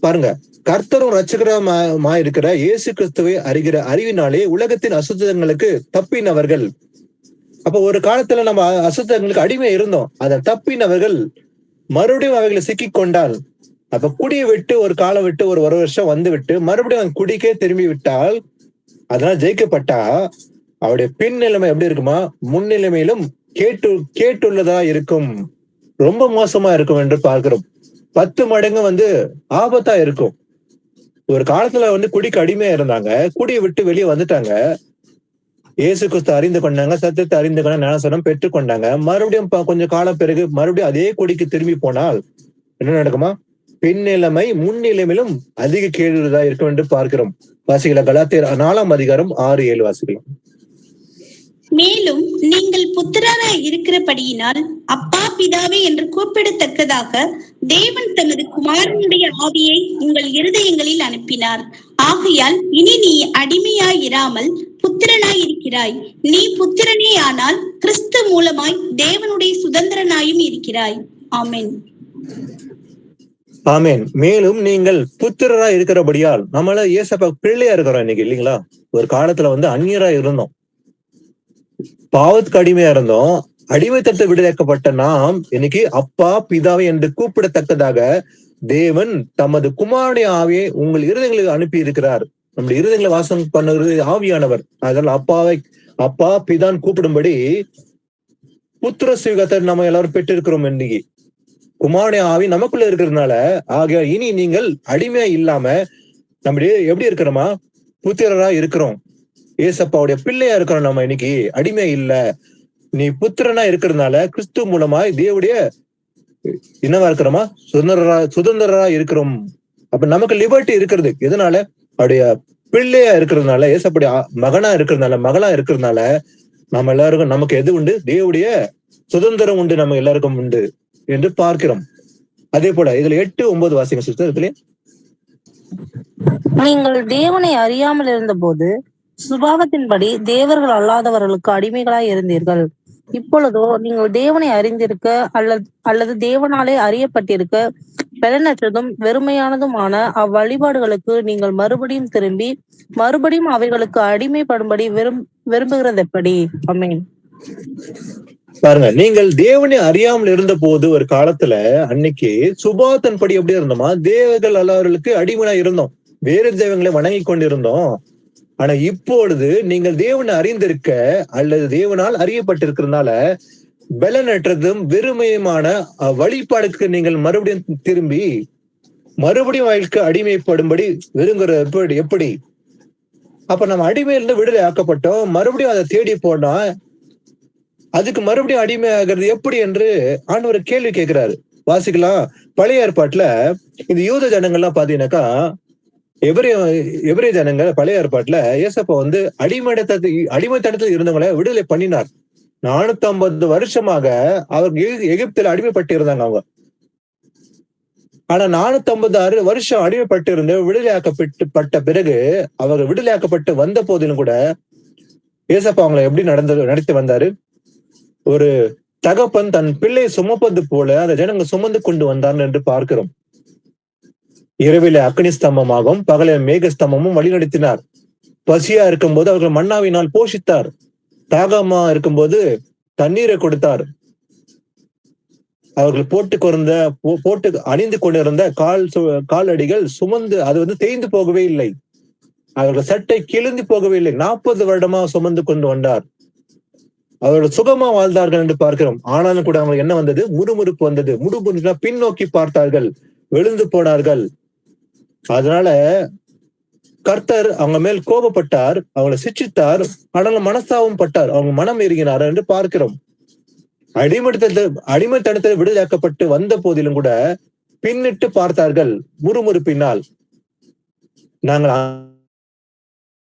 பாருங்க, கர்த்தரும் இரட்சகருமா இருக்கிற இயேசு கிறிஸ்துவை அறிகிற அறிவினாலே உலகத்தின் அசுத்தங்களுக்கு தப்பினவர்கள். அப்ப ஒரு காலத்துல நம்ம அசுத்தங்களுக்கு அடிமை இருந்தோம், அதை தப்பினவர்கள் மறுபடியும் அவைகளை சிக்கி கொண்டால், அப்ப குடியை விட்டு ஒரு காலம் விட்டு ஒரு வருஷம் வந்து விட்டு மறுபடியும் அவன் குடிக்கே திரும்பி விட்டால், அதனால ஜெயிக்கப்பட்டா அவருடைய பின் நிலைமை எப்படி இருக்குமா? முன்னிலைமையிலும் கேட்டுள்ளதா இருக்கும், ரொம்ப மோசமா இருக்கும் என்று பார்க்கிறோம். 10 மடங்கு ஆபத்தா இருக்கும். ஒரு காலத்துல குடிக்கு அடிமையா இருந்தாங்க, குடியை விட்டு வெளியே வந்துட்டாங்க, இயேசு கிறிஸ்து அறிந்து கொண்டாங்க, சத்தியத்தை அறிந்து கொண்ட ஞானஸ்நானம் பெற்றுக் கொண்டாங்க. மறுபடியும் கொஞ்சம் காலம் பிறகு மறுபடியும் அதே குடிக்கு திரும்பி போனால் என்ன நடக்குமா? பின்னிலைமை முன்னிலைமையிலும் அதிக கேடுள்ளதா இருக்கும் என்று பார்க்கிறோம். வாசிகள கலாத்தியர் 4:6-7 வாசிக்கலாம். மேலும் நீங்கள் புத்திரராய் இருக்கிறபடியினால் அப்பா பிதாவே என்று கூப்பிடத்தக்கதாக தேவன் தமது குமாரனுடைய ஆவியை உங்கள் இருதயங்களில் அனுப்பினார். ஆகையால் இனி நீ அடிமையாயிராமல் புத்திரனாய் இருக்கிறாய். நீ புத்திரனே ஆனால் கிறிஸ்து மூலமாய் தேவனுடைய சுதந்திரனாயும் இருக்கிறாய். ஆமென். ஆமேன். மேலும் நீங்கள் புத்திரரா இருக்கிறபடியால், நம்மள ஏசப்பா பிள்ளையா இருக்கிறோம் இன்னைக்கு, இல்லைங்களா? ஒரு காலத்துல அந்நியரா இருந்தோம், பாவத்துக்கு அடிமையா இருந்தோம். அடிமைத்தத்தை விடுவிக்கப்பட்ட நாம் இன்னைக்கு அப்பா பிதாவை என்று கூப்பிடத்தக்கதாக தேவன் தமது குமாரனுடைய ஆவியை உங்கள் இருதயங்களுக்கு அனுப்பி இருக்கிறார். நம்முடைய இருதயங்களை வாசம் பண்ணுகிறது ஆவியானவர். அதனால அப்பா பிதான் கூப்பிடும்படி புத்திர சுவிகாரத்தை நம்ம எல்லாரும் பெற்றிருக்கிறோம். இன்னைக்கு குமாரனுடைய ஆவி நமக்குள்ள இருக்கிறதுனால, ஆகிய இனி நீங்கள் அடிமையா இல்லாம நம்முடைய எப்படி இருக்கிறோமா? புத்திரரா இருக்கிறோம், ஏசப்பாவுடைய பிள்ளையா இருக்கிறோம். நம்ம இன்னைக்கு அடிமை இல்ல, நீ புத்திரனா இருக்கிறதுனால கிறிஸ்து மூலமாய் தேவனுடைய என்னவா இருக்கிறோமா? சுதந்திரரா இருக்கிறோம். அப்ப நமக்கு லிபர்ட்டி இருக்கிறது எதனால? அவருடைய பிள்ளையா இருக்கிறதுனால, ஏசப்படைய மகனா இருக்கிறதுனால, மகளா இருக்கிறதுனால நம்ம எல்லாருக்கும் நமக்கு எது உண்டு? தேவனுடைய சுதந்திரம் உண்டு, நம்ம எல்லாருக்கும் உண்டு என்று பார்க்கிறோம். அதே போல இதுல 8-9 வாசிங்க சிஸ்டர். இதுல நீங்கள் தேவனை அறியாமல் இருந்தபோது சுபாவத்தின்படி தேவர்கள் அல்லாதவர்களுக்கு அடிமைகளாய் இருந்தீர்கள். இப்பொழுதோ நீங்கள் தேவனை அறிந்திருக்க அல்லது தேவனாலே அறியப்பட்டிருக்க பலனற்றதும் வெறுமையானதுமான அவ்வழிபாடுகளுக்கு நீங்கள் மறுபடியும் திரும்பி மறுபடியும் அவைகளுக்கு அடிமைப்படும்படி விரும்புகிறது எப்படி? ஆமென். பாருங்க, நீங்கள் தேவனை அறியாமல் இருந்த போது ஒரு காலத்துல அன்னைக்கு சுபாவத்தின் படி எப்படி இருந்தோமா, தேவர்கள் அல்லாதவர்களுக்கு அடிமையா இருந்தோம், வேறு தெய்வங்களை வணங்கி கொண்டிருந்தோம். ஆனா இப்பொழுது நீங்கள் தேவனை அறிந்திருக்க அல்லது தேவனால் அறியப்பட்டிருக்கிறதுனால பலனற்றதும் வெறுமையுமான வழிபாடுக்கு நீங்கள் மறுபடியும் திரும்பி மறுபடியும் அவளுக்கு அடிமைப்படும்படி விரும்புகிற எப்படி? அப்ப நம்ம அடிமையிலிருந்து விடுதலை ஆக்கப்பட்டோம், மறுபடியும் அதை தேடி போனா அதுக்கு மறுபடியும் அடிமை ஆகிறது எப்படி என்று ஆண்டவர் கேள்வி கேட்கிறாரு. வாசிக்கலாம். பழைய ஏற்பாட்டுல இந்த யூத ஜனங்கள்லாம் பாத்தீங்கன்னாக்கா, எபிரேய ஜனங்கள் பழைய ஏற்பாட்டுல ஏசப்பா வந்து அடிமைத்தனத்தில் இருந்தவங்களை விடுதலை பண்ணினார். 450 வருஷமாக அவர்கள் எகிப்தில் அடிமைப்பட்டு இருந்தாங்க அவங்க. ஆனா 450 வருஷம் அடிமைப்பட்டு இருந்து விடுதலையாக்கப்பட்ட பிறகு அவர்கள் விடுதலையாக்கப்பட்டு வந்த போதிலும் கூட ஏசப்பா அவங்களை எப்படி நடத்தி வந்தாரு? ஒரு தகப்பன் தன் பிள்ளை சுமப்பது போல அந்த ஜனங்க சுமந்து கொண்டு வந்தார் என்று பார்க்கிறோம். இரவில அக்னி ஸ்தம்பமாகவும் பகலில் மேக ஸ்தம்பமும் வழிநடத்தினார். பசியா இருக்கும்போது அவர்கள் மன்னாவினால் போஷித்தார். தாகமா இருக்கும்போது தண்ணீரை கொடுத்தார். அவர்கள் போட்டு அணிந்து கொண்டிருந்த காலடிகள் சுமந்து அது வந்து தேய்ந்து போகவே இல்லை. அவர்கள் சட்டை கிழிந்து போகவே இல்லை. 40 வருடமா சுமந்து கொண்டு வந்தார். அவர்கள் சுகமா வாழ்ந்தார்கள் என்று பார்க்கிறோம். ஆனாலும் கூட அவங்களுக்கு என்ன வந்தது? முறுமுறுப்பு வந்தது. முறுமுறுப்புனா பின்னோக்கி பார்த்தார்கள், விழுந்து போனார்கள். அதனால கர்த்தர் அவங்க மேல் கோபப்பட்டார், அவங்களை சிட்சித்தார். ஆனாலும் மனஸ்தாபம் பட்டார், அவங்க மனம் எரிகினார் என்று பார்க்கிறோம். அடிமைத்தனத்தில் விடுதலையாக்கப்பட்டு வந்த போதிலும் கூட பின்னிட்டு பார்த்தார்கள் முறுமுறுப்பினால். நாங்கள்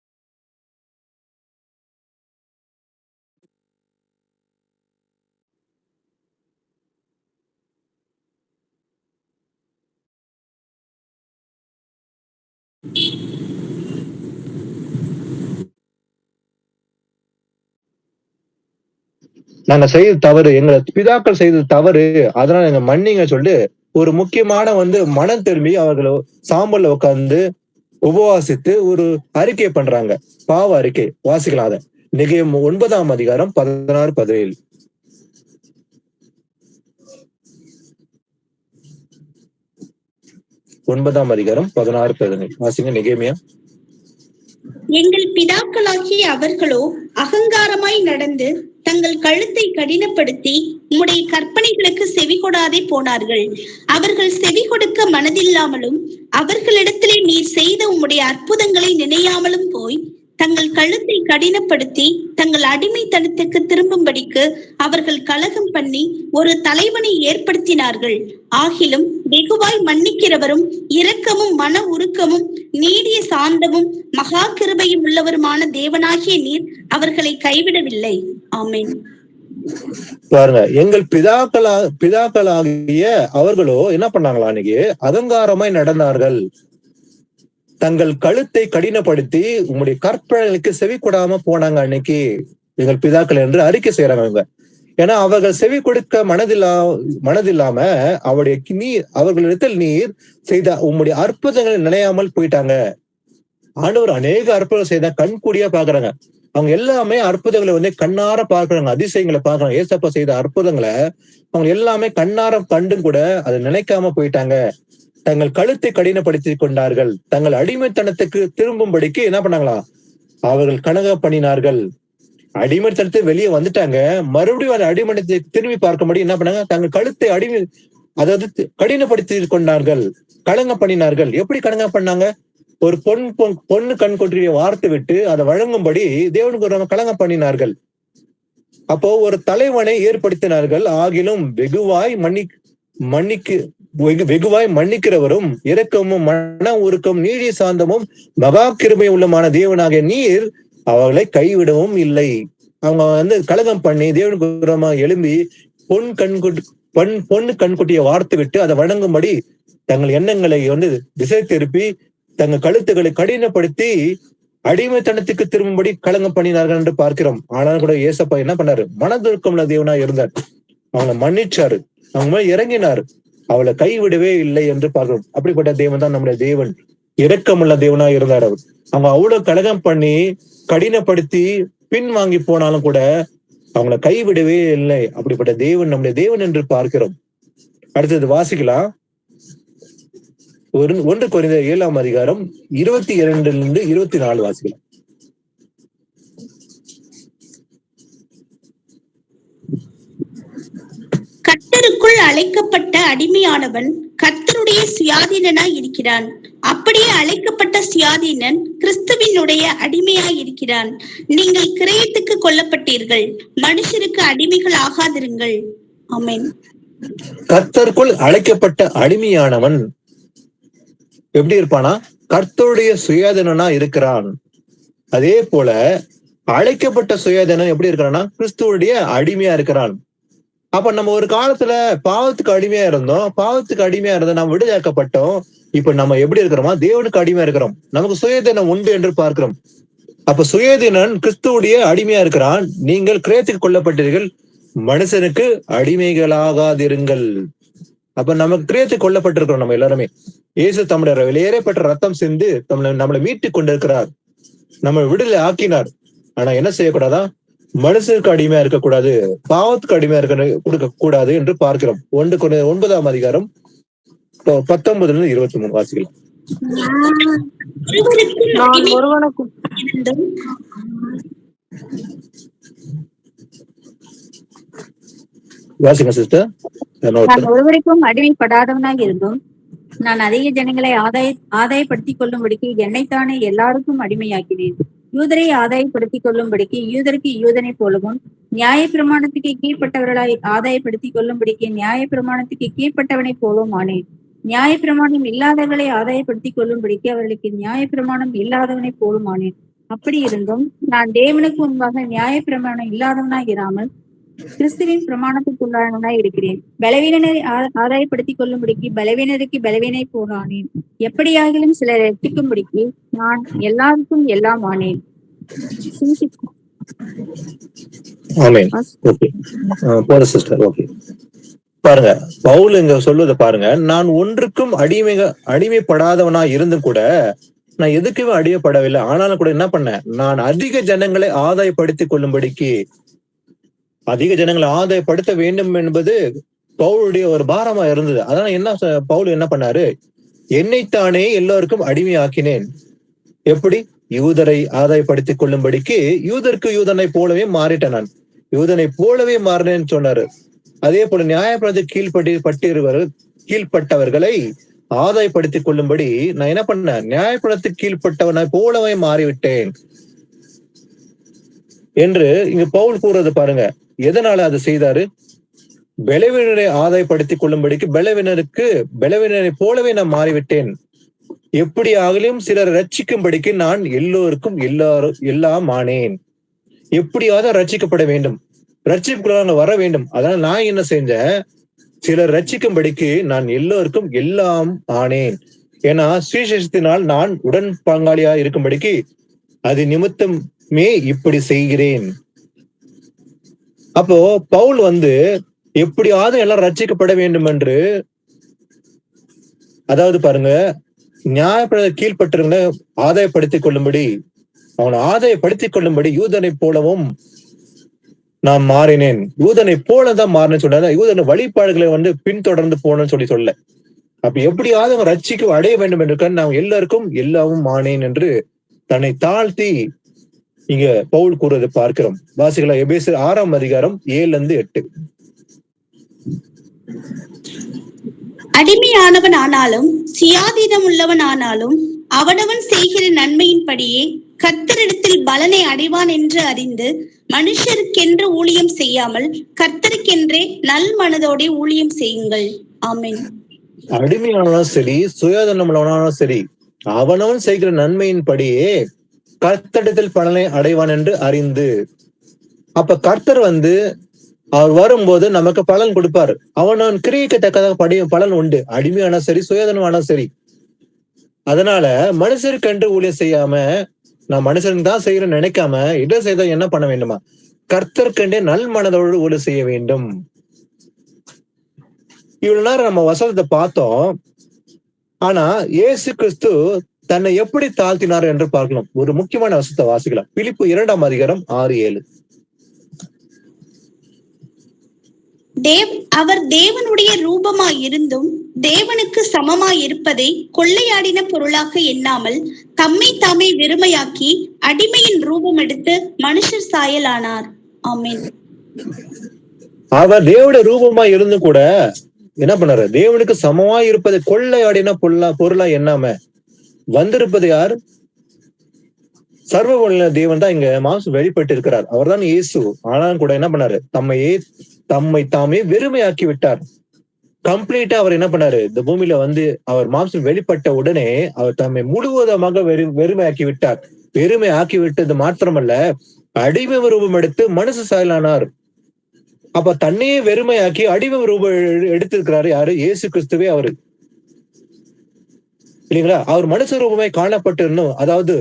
செய்த தவறு, எங்களை பிதாக்கள் செய்தது தவறு, அதனால எங்க மன்னிங்க சொல்லிட்டு ஒரு முக்கியமான மனம் திரும்பி அவர்கள் சாம்பல்ல உட்கார்ந்து உபவாசித்து ஒரு அறிக்கை பண்றாங்க, பாவ அறிக்கை. வாசிக்கலாம் அதை. நெகேமியா 9ஆம் அதிகாரம் 16-17. 9ஆம் அதிகாரம் 16-17 வாசிங்க. நெகேமியா. எங்கள் பிதாக்களாகிய அவர்களோ அகங்காரமாய் நடந்து தங்கள் கழுத்தை கடினப்படுத்தி உம்முடைய கற்பனைகளுக்கு செவி கொடாதே போனார்கள். அவர்கள் செவி கொடுக்க மனதில்லாமலும் அவர்களிடத்திலே நீர் செய்த உம்முடைய அற்புதங்களை நினையாமலும் போய் தங்கள் கழுத்தை கடினப்படுத்தி தங்கள் அடிமைத்தனத்துக்கு திரும்பும்படிக்கு அவர்கள் கலகம் பண்ணி ஒரு தலைவனை ஏற்படுத்தினார்கள். ஆகிலும் வெகுவாய் மன்னிக்கிறவரும் இரக்கமும் மன உருக்கமும் நீடிய சாந்தமும் மகா கிருபையும் உள்ளவருமான தேவனாகிய நீர் அவர்களை கைவிடவில்லை. ஆமென். பாருங்க, எங்கள் பிதாக்களாகிய அவர்களோ என்ன பண்ணாங்களா? அன்னைக்கு அகங்காரமாய் நடந்தார்கள், தங்கள் கழுத்தை கடினப்படுத்தி உங்களுடைய கற்பனைகளுக்கு செவி கொடாம போனாங்க. அன்னைக்கு எங்கள் பிதாக்கள் என்று அறிக்கை செய்யறாங்க அவங்க. ஏன்னா அவர்கள் செவி கொடுக்க மனதில்லாம அவர்களிடத்தில் நீர் செய்த உம்முடைய அற்புதங்களை நினையாமல் போயிட்டாங்க. ஆண்டவர் அநேக அற்புதங்கள் செய்த கண்கூடியா பாக்குறாங்க. அவங்க எல்லாமே அற்புதங்களை கண்ணார பாக்குறாங்க, அதிசயங்களை பாக்குறாங்க. ஏசப்பா செய்த அற்புதங்களை அவங்க எல்லாமே கண்ணார கண்டும் கூட அதை நினைக்காம போயிட்டாங்க. தங்கள் கழுத்தை கடினப்படுத்தி கொண்டார்கள். தங்கள் அடிமைத்தனத்துக்கு திரும்பும்படிக்கு என்ன பண்ணாங்களா? அவர்கள் கனக பண்ணினார்கள். அடிமைத்தனத்தை வெளியே வந்துட்டாங்க, மறுபடியும் அந்த அடிமைத்தனத்தை திரும்பி பார்க்கும்படி என்ன பண்ணாங்க? தங்கள் கழுத்தை கடினப்படுத்தி கொண்டார்கள், கலங்க பண்ணினார்கள். எப்படி கலங்க பண்ணாங்க? ஒரு பொண்ணு கண் கொன்றிய வார்த்தை விட்டு அதை வழங்கும்படி தேவனுக்கு கலங்க பண்ணினார்கள். அப்போ ஒரு தலைவனை ஏற்படுத்தினார்கள். ஆகிலும் வெகுவாய் மன்னிக்கிறவரும் இரக்கமும் மன உருக்கம் நீடிய சாந்தமும் மகா கிருபை உள்ளமான தேவனாகிய நீர் அவர்களை கைவிடவும் இல்லை. அவங்க கலகம் பண்ணி தேவனுக்கு எழும்பி பொண்ணு கண்குட்டியை வார்த்து விட்டு அதை வணங்கும்படி தங்கள் எண்ணங்களை திசை திருப்பி தங்கள் கழுத்துக்களை கடினப்படுத்தி அடிமைத்தனத்துக்கு திரும்பும்படி கலங்கம் பண்ணினார்கள் என்று பார்க்கிறோம். ஆனாலும் கூட ஏசப்பா என்ன பண்ணாரு? மனதுருக்கமுள்ள தேவனா இருந்தார். அவங்களை மன்னிச்சாரு, அவங்க மேல இறங்கினாரு, அவளை கைவிடவே இல்லை என்று பார்க்கிறோம். அப்படிப்பட்ட தேவன் தான் நம்முடைய தேவன். இரக்கமுள்ள தேவனா இருந்தார் அவர். அவங்க அவ்வளவு கலகம் பண்ணி கடினப்படுத்தி பின் வாங்கி போனாலும் கூட அவங்களை கைவிடவே இல்லை. அப்படிப்பட்ட தேவன் நம்முடைய தேவன் என்று பார்க்கிறோம். அடுத்தது வாசிக்கலாம். 1 கொரிந்தியர் 7ஆம் அதிகாரம் 22 24 வாசிக்கலாம். கர்த்தருக்குள் அழைக்கப்பட்ட அடிமையானவன் கர்த்தருடைய சுயாதீனனாய் இருக்கிறான். அப்படியே அழைக்கப்பட்ட சுயாதீனன் கிறிஸ்துவினுடைய அடிமையாய் இருக்கிறான். நீங்கள் கிரயத்துக்கு கொல்லப்பட்டீர்கள், மனுஷருக்கு அடிமைகள் ஆகாதிருங்கள். ஆமென். கர்த்தருக்குள் அழைக்கப்பட்ட அடிமையானவன் எப்படி இருப்பானா? கர்த்தருடைய சுயாதீனனா இருக்கிறான். அதே போல அழைக்கப்பட்ட சுயாதீனன் எப்படி இருக்கிறான்னா கிறிஸ்துவுடைய அடிமையா இருக்கிறான். அப்ப நம்ம ஒரு காலத்துல பாவத்துக்கு அடிமையா இருந்தோம், நம்ம விடுதலையாக்கப்பட்டோம். இப்ப நம்ம எப்படி இருக்கிறோமா? தேவனுக்கு அடிமையா இருக்கிறோம். நமக்கு சுயாதீனம் உண்டு என்று பார்க்கிறோம். அப்ப சுயாதீனன் கிறிஸ்துவுடைய அடிமையா இருக்கிறான். நீங்கள் கிரயத்துக்கு கொல்லப்பட்டீர்கள், மனுஷனுக்கு அடிமைகளாகாதிருங்கள். அப்ப நமக்கு கிரயத்துக்கு கொல்லப்பட்டிருக்கிறோம். நம்ம எல்லாருமே இயேசு தம்முடைய வெளியேறப்பட்ட ரத்தம் சிந்து நம்மளை மீட்டு கொண்டிருக்கிறார், நம்ம விடுதலை ஆக்கினார். ஆனா என்ன செய்யக்கூடாதா? மனுஷனுக்கு அடிமையா இருக்கக்கூடாது, பாவத்துக்கு அடிமையா கொடுக்க கூடாது என்று பார்க்கிறோம். 9ஆம் அதிகாரம் 19 23 வாசிக்கலாம். வாசிங்க சிஸ்டர். நான் ஒருவருக்கும் அடிமைப்படாதவனாக இருந்தும் நான் அதிக ஜனங்களை ஆதாயப்படுத்திக் கொள்ளும்படிக்கு என்னைத்தானே எல்லாருக்கும் அடிமையாக்கினேன். யூதரை ஆதாயப்படுத்திக் கொள்ளும்படிக்கு யூதருக்கு யூதனை போலவும், நியாய பிரமாணத்துக்கு கீழ்ப்பட்டவர்களாய் ஆதாயப்படுத்திக் கொள்ளும்படிக்கு நியாய பிரமாணத்துக்கு கீழ்ப்பட்டவனை போலவும் ஆனேன். நியாய பிரமாணம் இல்லாதவர்களை ஆதாயப்படுத்திக் கொள்ளும்படிக்கு அவர்களுக்கு நியாய பிரமாணம் இல்லாதவனை போலும் ஆனேன். அப்படி இருந்தும் நான் தேவனுக்கு முன்பாக நியாய பிரமாணம் இல்லாதவனாய் இராமல் கிறிஸ்துவின் பிரமாணத்துக்குள்ளானவனாய் இருக்கிறேன். பலவீனரை ஆதாயப்படுத்திக் கொள்ளும்படிக்கு பலவீனருக்கு பலவீனை போலானேன். எப்படியாகிலும் சிலர் ரட்சிக்கும்படிக்கு நான் எல்லாருக்கும் எல்லாம் ஆனேன். பாருங்க, பவுல் இங்க சொல்வதை பாருங்க. நான் ஒன்றுக்கும் அடிமைப்படாதவனா இருந்தும் கூட நான் எதுக்குமே அடிமைப்படவில்லை. ஆனாலும் கூட என்ன பண்ணேன்? நான் அதிக ஜனங்களை ஆதாயப்படுத்திக் கொள்ளும்படிக்கு, அதிக ஜனங்களை ஆதாயப்படுத்த வேண்டும் என்பது பவுலுடைய ஒரு பாரமா இருந்தது. அதனால என்ன பவுல் என்ன பண்ணாரு? என்னைத்தானே எல்லோருக்கும் அடிமையாக்கினேன். எப்படி? யூதரை ஆதாயப்படுத்திக் கொள்ளும்படிக்கு யூதருக்கு யூதனை போலவே மாறிட்டேன். நான் யூதனை போலவே மாறினேன்னு சொன்னாரு. அதே போல நியாயப்பிரமாணத்துக்கு கீழ்ப்பட்டவர்களை ஆதாயப்படுத்திக் கொள்ளும்படி நான் என்ன பண்ணேன்? நியாயப்பிரமாணத்துக்கு கீழ்ப்பட்டவனை போலவே மாறிவிட்டேன் என்று இங்க பவுல் கூறுறது பாருங்க. எதனால அதை செய்தாரு? பலவீனரை ஆதாயப்படுத்திக் கொள்ளும்படிக்கு பலவீனரை போலவே நான் மாறிவிட்டேன். எப்படி ஆகலும் சிலர் ரட்சிக்கும்படிக்கு நான் எல்லோருக்கும் எல்லாம் ஆனேன். எப்படியாவது ரட்சிக்கப்பட வேண்டும், ரட்சிப்புக்குள்ள வர வேண்டும். அதனால நான் என்ன செஞ்சேன்? சிலர் ரட்சிக்கும்படிக்கு நான் எல்லோருக்கும் எல்லாம் ஆனேன். ஏன்னா சுவிசேஷத்தினால் நான் உடன் பங்காளியா இருக்கும்படிக்கு அது நிமித்தமே இப்படி செய்கிறேன். அப்போ பவுல் எப்படியாவது எல்லாம் ரட்சிக்கப்பட வேண்டும் என்று, அதாவது பாருங்க, நியாயப்பிரமாண கீழ்பட்டவங்களை ஆதாயப்படுத்திக் கொள்ளும்படி, அவனை ஆதாயப்படுத்திக் கொள்ளும்படி யூதனை போலவும் நான் மாறினேன். யூதனை போலதான் மாறினேன்னு சொன்ன, யூதனை வழிபாடுகளை பின்தொடர்ந்து போனேன்னு சொல்ல. அப்ப எப்படியாவது அவன் ரட்சிக்கு அடைய வேண்டும் என்று நான் எல்லாருக்கும் எல்லாமும் ஆனேன் என்று தன்னை தாழ்த்தி இங்க பவுல் கூறுவதை பார்க்கிறோம். வாசிகளா, எபேசியர் 6ஆம் அதிகாரம் 7-8. அடிமையானவன் ஆனாலும் சுயாதீனம் உள்ளவன் ஆனாலும் அவனவன் செய்கிற நன்மையின்படியே கர்த்தரிடத்தில் பலனை அடைவான் என்று அறிந்து மனுஷருக்கென்று ஊழியம் செய்யாமல் கர்த்தருக்கென்றே நல் மனதோட ஊழியம் செய்யுங்கள். ஆமென். அடிமையானவனும் சரி, சுயாதீனம் உள்ளவனாலும் சரி, அவனவன் செய்கிற நன்மையின்படியே கர்த்தரிடத்தில் பலனை அடைவான் என்று அறிந்து. அப்ப கர்த்தர் அவர் வரும்போது நமக்கு பலன் கொடுப்பாரு. அவன் கிரியைக்கு தக்கதாக பலன் உண்டு. அடிமையானா சரி, சுயதனமானா சரி. அதனால மனுஷருக்கென்று ஊழியம் செய்யாம, நான் மனுஷனுக்கு தான் செய்யறேன்னு நினைக்காம, இடம் செய்த என்ன பண்ண வேண்டுமா? கர்த்தர்க்கென்றே நல் மனதோடு ஊழியம் செய்ய வேண்டும். இவ்வளவு நேரம் நம்ம வசனத்தை பார்த்தோம். ஆனா இயேசு கிறிஸ்து தன்னை எப்படி தாழ்த்தினார் என்று பார்க்கலாம். ஒரு முக்கியமான வசனத்தை வாசிக்கலாம். பிலிப்பு 2 6-7. அவர் தேவனுடைய ரூபமாய் இருந்தும் தேவனுக்கு சமமாய் இருப்பதை கொள்ளையாடின பொருளாக எண்ணாமல் தம்மை தாமே வெறுமையாக்கி அடிமையின் ரூபம் எடுத்து மனுஷர் சாயலானார். ஆமென். அவர் தேவனுடைய ரூபமாய் இருந்தும் கூட என்ன பண்ணாரு? தேவனுக்கு சமமாய் இருப்பதை கொள்ளையாடின பொருளா எண்ணாம வந்திருப்பது யார்? சர்வ வல்ல தேவன் தான் இங்க மாம்சம் வெளிப்பட்டு இருக்கிறார். அவர் தான் இயேசு. ஆனாலும் கூட என்ன பண்ணாரு? தம்மை தாமே வெறுமையாக்கி விட்டார். கம்ப்ளீட்டா அவர் என்ன பண்ணாரு? இந்த பூமியில வந்து அவர் மாம்சம் வெளிப்பட்ட உடனே அவர் தம்மை முழுவதுமாக வெறுமையாக்கி விட்டார். வெறுமை ஆக்கி விட்டது மாத்திரமல்ல, அடிமை ரூபம் எடுத்து மனுஷ சாயலானார். அப்ப தன்னையே வெறுமையாக்கி அடிமை ரூபம் எடுத்திருக்கிறாரு யாரு? இயேசு கிறிஸ்துவே அவரு, இல்லைங்களா? அவர் மனுஷ ரூபமாய் காணப்பட்டிருந்தும், அதாவது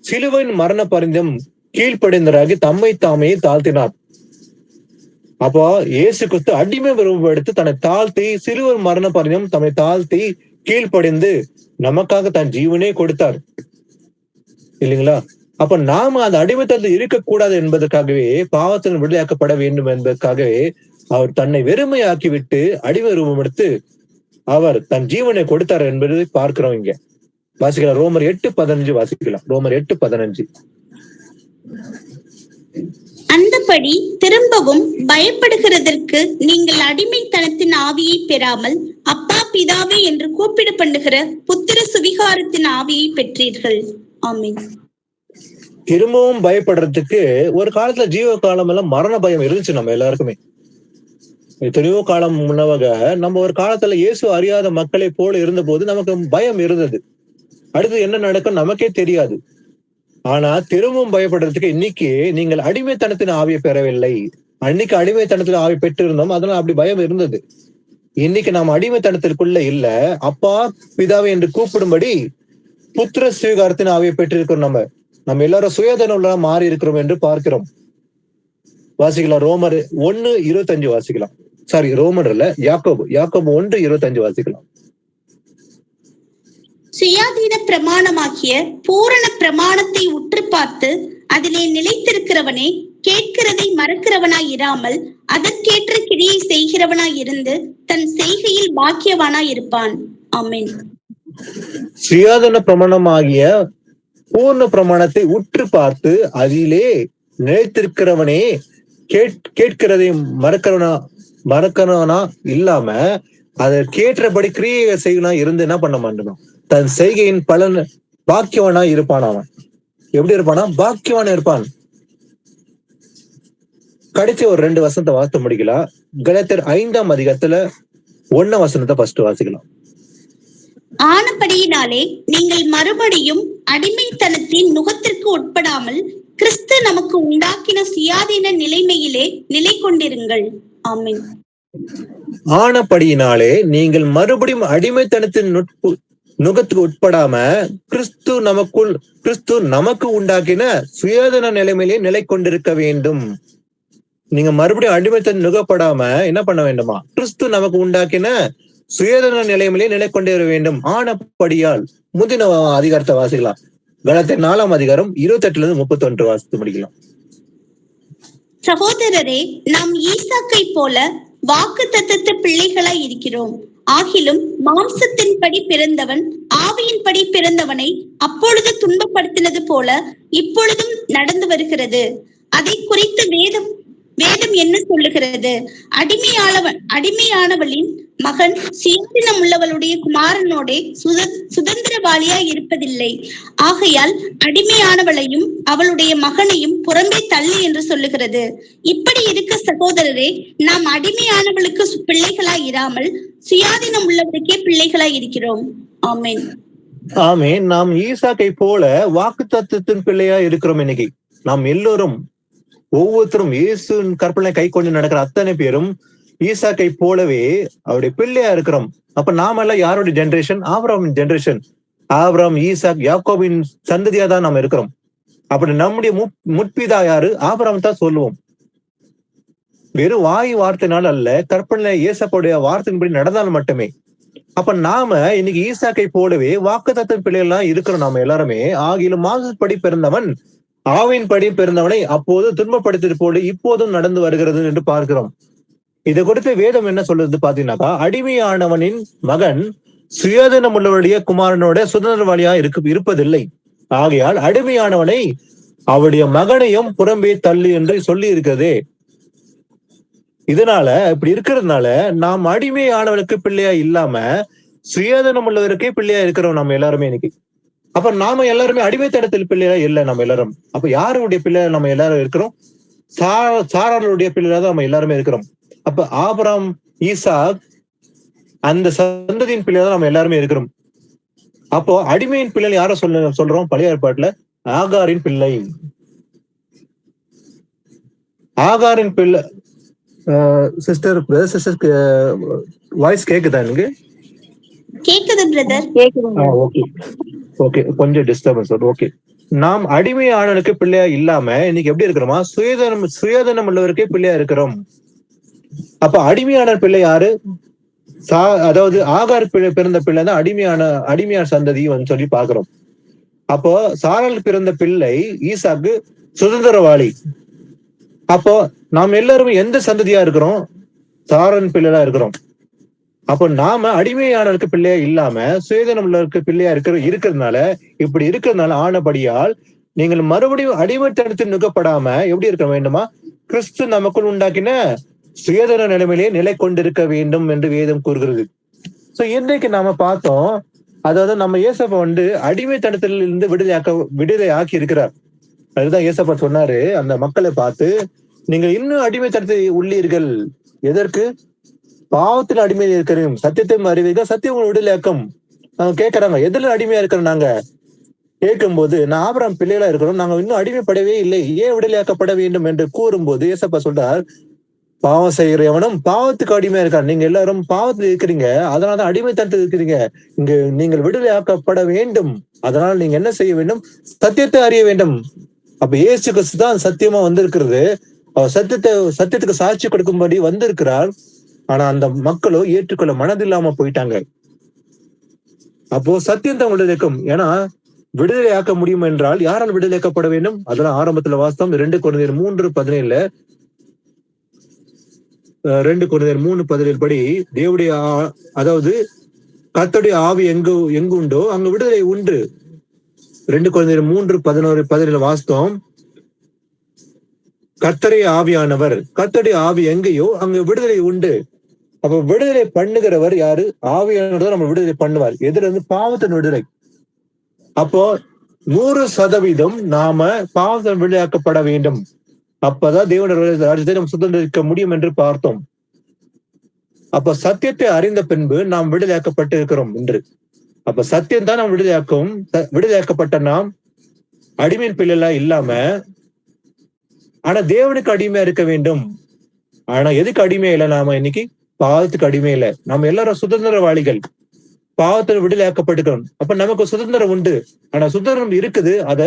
சிலுவையின் மரண பரிந்தம் கீழ்ப்படிந்தராகி தம்மை தாமே தாழ்த்தினார். அப்போ இயேசு கிறிஸ்து அடிமை ரூபம் எடுத்து தன்னை தாழ்த்தி, சிலுவை மரண பரிந்தம் தம்மை தாழ்த்தி கீழ்ப்படிந்து நமக்காக தன் ஜீவனே கொடுத்தார், இல்லைங்களா? அப்ப நாம அந்த அடிமைத்தனத்தில் இருக்கக்கூடாது என்பதற்காகவே, பாவத்தின் விடுதலையாக்கப்பட வேண்டும் என்பதற்காகவே அவர் தன்னை வெறுமையாக்கி விட்டு அடிமை ரூபம் எடுத்து அவர் தன் ஜீவனை கொடுத்தார் என்பதை பார்க்கிறோம். இங்க வாசிக்கலாம். ரோமர் 8:15 வாசிக்கலாம். ரோமர் 8:15. அந்தபடி திரும்பவும் பயப்படுகிறதற்கு நீங்கள் அடிமைத்தனத்தின் ஆவியை பெறாமல் அப்பா பிதாவே என்று கூப்பிடப்படுகிற புத்திர சுவிகாரத்தின் ஆவியை பெற்றீர்கள். ஆமென். திரும்பவும் பயப்படுறதுக்கு ஒரு காலத்துல ஜீவ காலம் எல்லாம் மரண பயம் இருந்துச்சு நம்ம எல்லாருக்குமே. எத்தனையோ காலம் முன்னவாக நம்ம ஒரு காலத்துல இயேசு அறியாத மக்களை போல இருந்த போது நமக்கு பயம் இருந்தது. அடுத்து என்ன நடக்கும் நமக்கே தெரியாது. ஆனா திரும்பவும் பயப்படுறதுக்கு இன்னைக்கு நீங்கள் அடிமைத்தனத்தின் ஆவியை பெறவில்லை. அன்னைக்கு அடிமைத்தனத்தின் ஆவி பெற்று இருந்தோம், அதனால அப்படி பயம் இருந்தது. இன்னைக்கு நாம் அடிமைத்தனத்திற்குள்ள இல்ல, அப்பா பிதாவை என்று கூப்பிடும்படி புத்திர சுவீகாரத்தின் ஆவியை பெற்றிருக்கிறோம். நம்ம எல்லாரும் சுயதனமுள்ள மாறி இருக்கிறோம் என்று பார்க்கிறோம். வாசிக்கலாம். ரோமர் 1:25 வாசிக்கலாம். சாரி, ரோமர் இல்ல, யாக்கோபு 1:25 வாசிக்கலாம். சுயாதீன பிரமாணமாகிய பூரண பிரமாணத்தை உற்று பார்த்து அதிலே நிலைத்திருக்கிறவனே கேட்கிறதை மறக்கிறவனாய் இராமல் அதற்கேற்ற கிரியை செய்கிறவனாய் இருந்து தன் செய்கையில் பாக்கியவானாய் இருப்பான். ஆமென். சுயாதீன பிரமாணமாகிய பூர்ண பிரமாணத்தை உற்று பார்த்து அதிலே நிலைத்திருக்கிறவனே கேட்கிறதை மறக்கிறவனா இல்லாம அதற்கேற்றபடி கிரியை செய்யணும் இருந்து என்ன பண்ண மாட்டோம்? தன் செய்கையின் பலன் பாக்கியவனா இருப்பான். அவன் எப்படி இருப்பானா? பாக்கியவான இருப்பான். கடைசி ஒரு 2 வசனத்தை வாசித்து முடிக்கலாம். கலாத்தியர் 5:1 வசனத்தை ஃபர்ஸ்ட் வாசிக்கலாம். ஆனபடியினாலே நீங்கள் மறுபடியும் அடிமைத்தனத்தின் நுகத்திற்கு உட்படாமல் கிறிஸ்து நமக்கு உண்டாக்கின சுயாதீன நிலைமையிலே நிலை கொண்டிருங்கள். ஆமென். ஆனபடியினாலே நீங்கள் மறுபடியும் அடிமைத்தனத்தின் நுகத்துக்கு உட்படாம கிறிஸ்து நமக்கு உண்டாக்கின சுயாதீன நிலைமையிலே நிலை கொண்டிருக்க வேண்டும். நீங்க மறுபடியும் அடிமைத்தனம் நுகப்படாம என்ன பண்ண வேண்டுமா? கிறிஸ்து நமக்கு உண்டாக்கின சுயதன நிலைமையிலே நிலை கொண்டே வேண்டும். ஆனபடியால் முந்தின அதிகாரத்தை வாசிக்கலாம். கலாத்தியர் 4:28-31 வாசித்து முடிக்கலாம். சகோதரரே, நாம் ஈசாக்கை போல வாக்கு தத்தத்து பிள்ளைகளாய் இருக்கிறோம். ஆகிலும் மாம்சத்தின்படி பிறந்தவன் ஆவியின்படி பிறந்தவனை அப்பொழுது துன்பப்படுத்தினது போல இப்பொழுதும் நடந்து வருகிறது. அதை குறித்து வேதம் என்ன சொல்லுகிறது? அடிமையானவளின் மகன் சுயாதீனம் உள்ளவளுடைய குமாரனோட சுதந்திரவாளியாய் இருப்பதில்லை. ஆகையால் அடிமையானவளையும் அவளுடைய மகனையும் புறம்பே தள்ளி என்று சொல்லுகிறது. இப்படி இருக்க சகோதரரே, நாம் அடிமையானவளுக்கு பிள்ளைகளாய் இராமல் சுயாதீனம் உள்ளவருக்கே பிள்ளைகளாய் இருக்கிறோம். ஆமென். ஆமென். நாம் ஈசாக்கை போல வாக்கு தத்தத்தின் பிள்ளையா இருக்கிறோம். இன்னைக்கு நாம் எல்லோரும் ஒவ்வொருத்தரும் இயேசுவின் கற்பனை கை கொண்டு நடக்கிற அத்தனை பேரும் ஈசாக்கை போலவே அவருடைய பிள்ளையா இருக்கிறோம். அப்ப நாம எல்லாம் யாருடைய ஜெனரேஷன்? ஆபிரகாமின் ஜெனரேஷன். ஆபிரகாம், ஈசாக், யாக்கோபின் சந்ததியா தான் நாம இருக்கிறோம். அப்படி நம்முடைய முற்பிதா யாரு? ஆபிரகாம் தான் சொல்லுவோம். வெறும் வாய் வார்த்தைனால அல்ல, கற்பனை இயேசப்போடைய வார்த்தையின்படி நடந்தால் மட்டுமே. அப்ப நாம இன்னைக்கு ஈசாக்கை போலவே வாக்குத்தத்தத்தின் பிள்ளைகள்லாம் இருக்கிறோம். நாம எல்லாருமே ஆகிலும் மாசுபடி பிறந்தவன் ஆவின் படி பிறந்தவனை அப்போது துன்பப்படுத்தியது போல இப்போதும் நடந்து வருகிறது என்று பார்க்கிறோம். இதை குறித்து வேதம் என்ன சொல்றது பாத்தீங்கன்னாக்கா, அடிமையானவனின் மகன் சுயாதீனம் உள்ளவருடைய குமாரனோட சுதந்திரவாளியா இருப்பதில்லை. ஆகையால் அடிமையானவனை அவருடைய மகனையும் புறம்பே தள்ளு என்று சொல்லி இருக்கிறதே. இதனால இப்படி இருக்கிறதுனால நாம் அடிமையானவனுக்கு பிள்ளையா இல்லாம சுயாதீனம் உள்ளவருக்கே பிள்ளையா இருக்கிறோம் நம்ம எல்லாருமே இன்னைக்கு. அப்ப நாம எல்லாருமே அடிமைத்தனத்தில் பிள்ளையா இல்லை நம்ம எல்லாரும். அப்ப யாருடைய பிள்ளையா நம்ம எல்லாரும் இருக்கிறோம்? சாராளுடைய பிள்ளையா தான் நம்ம எல்லாருமே இருக்கிறோம். அப்ப ஆபிரகாம், ஈசாக் அந்த சந்ததியின் பிள்ளையா தான் நம்ம எல்லாருமே இருக்கிறோம். அப்போ அடிமையின் பிள்ளை யார சொல்றோம்? பழைய ஏற்பாட்டுல ஆகாரின் பிள்ளை. ஆகாரின் பிள்ளை. சிஸ்டர் வாய்ஸ் கேக்குதா எனக்கு? கேக்குது பிரதர். ஓகே, கொஞ்சம் டிஸ்டர்பன்ஸ். ஓகே, நாம் அடிமையானவனுக்கு பிள்ளையா இல்லாம இன்னைக்கு எப்படி இருக்கிறோமா? சுயதனம் உள்ளவருக்கே பிள்ளையா இருக்கிறோம். அப்ப அடிமையான பிள்ளை யாரு? அதாவது ஆகார் பிறந்த பிள்ளை தான் அடிமையான சந்ததி சொல்லி பாக்குறோம். அப்போ சாரால் பிறந்த பிள்ளை ஈசாக்கு சுதந்திரவாளி. அப்போ நாம் எல்லாருமே எந்த சந்ததியா இருக்கிறோம்? சாரன் பிள்ளையா இருக்கிறோம். அப்போ நாம அடிமையானவருக்கு பிள்ளையா இல்லாம சுயதனம் உள்ளவருக்கு பிள்ளையா இருக்கிறதுனால இப்படி இருக்கிறதுனால ஆனபடியால் நீங்கள் மறுபடியும் அடிமைத்தனத்தில் நுகப்படாம எப்படி இருக்க வேண்டுமா? கிறிஸ்து நமக்குள் உண்டாக்கின சுயதன நிலைமையிலேயே நிலை கொண்டிருக்க வேண்டும் என்று வேதம் கூறுகிறது. சோ இன்றைக்கு நாம பார்த்தோம், அதாவது நம்ம இயேசப்பா அடிமைத்தனத்திலிருந்து விடுதலை ஆக்கி இருக்கிறார். அதுதான் இயேசப்பா சொன்னாரு அந்த மக்களை பார்த்து, நீங்கள் இன்னும் அடிமைத்தனத்தை உள்ளீர்கள். எதற்கு? பாவத்தில் அடிமையா இருக்கிறோம், சத்தியத்தையும் அறிவீர்கள், சத்தியம் உங்களை விடுதலையாக்கும். கேட்கறாங்க, எதுல அடிமையா இருக்கிறோம்? நாங்க கேட்கும்போது, நான் ஆபிரகாம் பிள்ளைகளா இருக்கிறோம், நாங்க இன்னும் அடிமைப்படவே இல்லை, ஏன் விடுதலையாக்கப்பட வேண்டும் என்று கூறும்போது இயேசப்பா சொல்றார், பாவம் செய்கிறவனும் பாவத்துக்கு அடிமையா இருக்கார். நீங்க எல்லாரும் பாவத்துல இருக்கிறீங்க, அதனாலதான் அடிமைத்தனத்தில் இருக்கிறீங்க. இங்க நீங்கள் விடுதலையாக்கப்பட வேண்டும். அதனால நீங்க என்ன செய்ய வேண்டும்? சத்தியத்தை அறிய வேண்டும். அப்ப இயேசு கிறிஸ்து தான் சத்தியமா வந்திருக்கிறது. அவர் சத்தியத்துக்கு சாட்சி கொடுக்கும்படி வந்திருக்கிறார். ஆனா அந்த மக்களோ ஏற்றுக்கொள்ள மனதில்லாம போயிட்டாங்க. அப்போ சத்தியம் தான் விடுதலைக்கும். ஏன்னா விடுதலையாக்க முடியும் என்றால் யாரால் விடுதலையாக்கப்பட வேண்டும்? அதெல்லாம் ஆரம்பத்துல வாஸ்தவம். 2 கொரிந்தியர் 3:17 2 கொரிந்தியர் 3:17 படி தேவனுடைய அதாவது கர்த்தருடைய ஆவி எங்கு உண்டோ அங்கு விடுதலை உண்டு. 2 கொரிந்தியர் 3:11-17 வாஸ்தவம். கர்த்தருடைய ஆவியானவர், கர்த்தருடைய ஆவி எங்கேயோ அங்கு விடுதலை உண்டு. அப்ப விடுதலை பண்ணுகிறவர் யாரு? ஆவியானவர் தான் நம்ம விடுதலை பண்ணுவார். எதுல இருந்து? பாவத்தின் விடுதலை. அப்போ 100% நாம பாவத்தின் விடுதலையாக்கப்பட வேண்டும். அப்பதான் தேவனுடைய ராஜ்யத்தை நம்ம சுதந்திரிக்க முடியும் என்று பார்த்தோம். அப்ப சத்தியத்தை அறிந்த பின்பு நாம் விடுதலையாக்கப்பட்டு இருக்கிறோம் என்று. அப்ப சத்தியம் தான் நாம் விடுதலையாக்கும். விடுதலையாக்கப்பட்ட நாம் அடிமையின் பிள்ளைலாம் இல்லாம, ஆனா தேவனுக்கு அடிமையா இருக்க வேண்டும். ஆனா எதுக்கு அடிமையா இல்லை? நாம இன்னைக்கு பாவத்துக்கு அடிமை இல்லை. நம்ம எல்லாரும் சுதந்திரவாளிகள், பாவத்தில் விடுதலையாக்கப்பட்டுக்கிறோம். அப்ப நமக்கு சுதந்திரம் உண்டு. ஆனா சுதந்திரம் இருக்குது, அத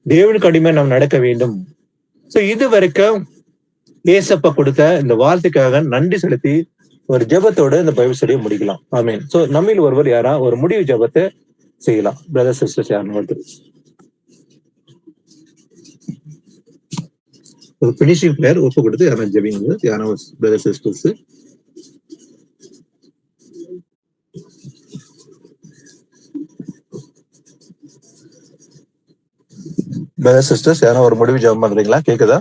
தேவனுக்கு அடிமையா நாம் நடக்க வேண்டும். சோ இது வரைக்கும் ஏசப்பா கொடுத்த இந்த வார்த்தைக்காக நன்றி செலுத்தி ஒரு ஜெபத்தோட இந்த பைபிள் ஸ்டடியை முடிக்கலாம். ஆமீன். சோ நம்மில் ஒருவர் யாரா ஒரு முடிவு ஜெபத்தை செய்யலாம். பிரதர் சிஸ்டர்ஸ் யாருன்னு ஒருத்தர் ஒரு பினிஷிங் பிளேயர் ஒப்பு கொடுத்து யாரும் ஜெபிங்க. யாரும் பிரதர் சிஸ்டர்ஸ் பிரதர் சிஸ்டர்ஸ் யாரும் ஒரு முடிவு ஜெபம் பண்றீங்களா? கேக்குதா?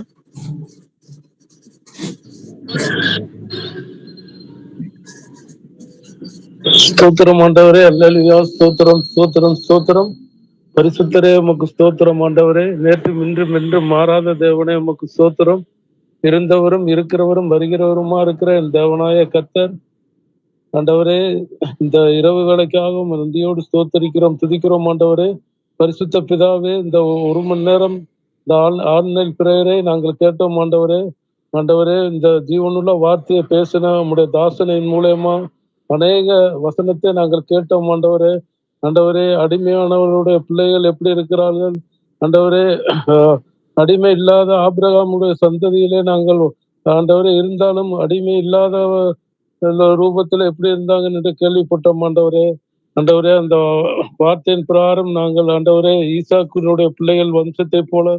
ஸ்தோத்திரம் ஆண்டவரே, அல்லேலூயா. ஸ்தோத்திரம் ஸ்தோத்திரம் ஸ்தோத்திரம். பரிசுத்தரே உமக்கு ஸ்தோத்திரம் ஆண்டவரே. நேற்றும் இன்றும் என்றும் மாறாத தேவனே உமக்கு ஸ்தோத்திரம். இருந்தவரும் இருக்கிறவரும் வருகிறவருமா இருக்கிற என் தேவனாய கர்த்தர் ஆண்டவரே, இந்த இரவு வேளைக்காகவும் நன்றியோடு ஸ்தோத்தரிக்கிறோம், துதிக்கிறோம் ஆண்டவரே. பரிசுத்த பிதாவே, இந்த 1 மணி நேரம் இந்த ஆன்லைன் பிரேயரை நாங்கள் கேட்டோம் ஆண்டவரே. ஆண்டவரே, இந்த ஜீவனுள்ள வார்த்தையை பேசின உம்முடைய தாசனின் மூலயமா அநேக வசனத்தை நாங்கள் கேட்டோம் ஆண்டவரே. ஆண்டவரே, அடிமையானவர்களுடைய பிள்ளைகள் எப்படி இருக்கிறார்கள் ஆண்டவரே. அடிமை இல்லாத ஆபிரகாமுடைய சந்ததியிலே நாங்கள் ஆண்டவரே இருந்தாலும் அடிமை இல்லாத ரூபத்துல எப்படி இருந்தாங்கன்னு என்று கேள்விப்பட்டோம் ஆண்டவரே. ஆண்டவரே, அந்த வார்த்தையின் பிரகாரம் நாங்கள் ஆண்டவரே ஈசாக்கினுடைய பிள்ளைகள் வம்சத்தை போல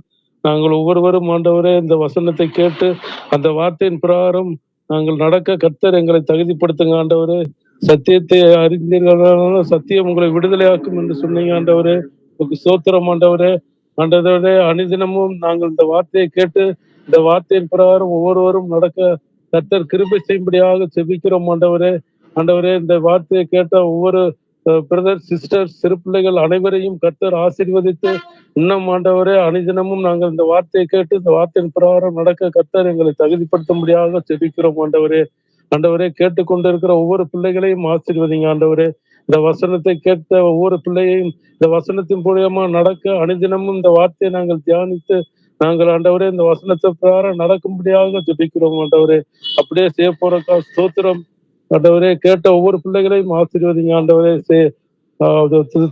நாங்கள் ஒவ்வொருவரும் ஆண்டவரே இந்த வசனத்தை கேட்டு அந்த வார்த்தையின் பிரகாரம் நாங்கள் நடக்க கர்த்தர் எங்களை தகுதிப்படுத்துங்க ஆண்டவரே. சத்தியத்தை அறிந்தீர்களான சத்தியம் உங்களை விடுதலையாக்கும் என்று சொன்னீங்க ஆண்டவரே. உங்களுக்கு ஸ்தோத்திரம் ஆண்டவரே. ஆண்டவரே, அனுதினமும் நாங்கள் இந்த வார்த்தையை கேட்டு இந்த வார்த்தையின் பிரகாரம் ஒவ்வொருவரும் நடக்க கர்த்தர் கிருபை செய்யும்படியாக செபிக்கிறோம் ஆண்டவரே. ஆண்டவரே, இந்த வார்த்தையை கேட்ட ஒவ்வொரு பிரதர் சிஸ்டர் சிறு பிள்ளைகள் அனைவரையும் கர்த்தர் ஆசீர்வதித்து இன்னும் ஆண்டவரே அனுதினமும் நாங்கள் இந்த வார்த்தையை கேட்டு இந்த வார்த்தையின் பிரகாரம் நடக்க கர்த்தர் எங்களை தகுதிப்படுத்தும்படியாக செபிக்கிறோம் ஆண்டவரே. ஆண்டவரே, கேட்டுக்கொண்டிருக்கிற ஒவ்வொரு பிள்ளைகளையும் ஆசீர்வதிங்க ஆண்டவரே. இந்த வசனத்தை கேட்ட ஒவ்வொரு பிள்ளையையும் இந்த வசனத்தின் மூலியமா நடக்க அனுதினமும் இந்த வார்த்தையை நாங்கள் தியானித்து நாங்கள் ஆண்டவரே இந்த வசனத்தை பிரகாரம் நடக்கும்படியாக ஜெபிக்கிறோம் ஆண்டவரே. அப்படியே செய்ய போறக்கா ஸ்தோத்திரம் ஆண்டவரே. கேட்ட ஒவ்வொரு பிள்ளைகளையும் ஆசீர்வதிங்க ஆண்டவரே.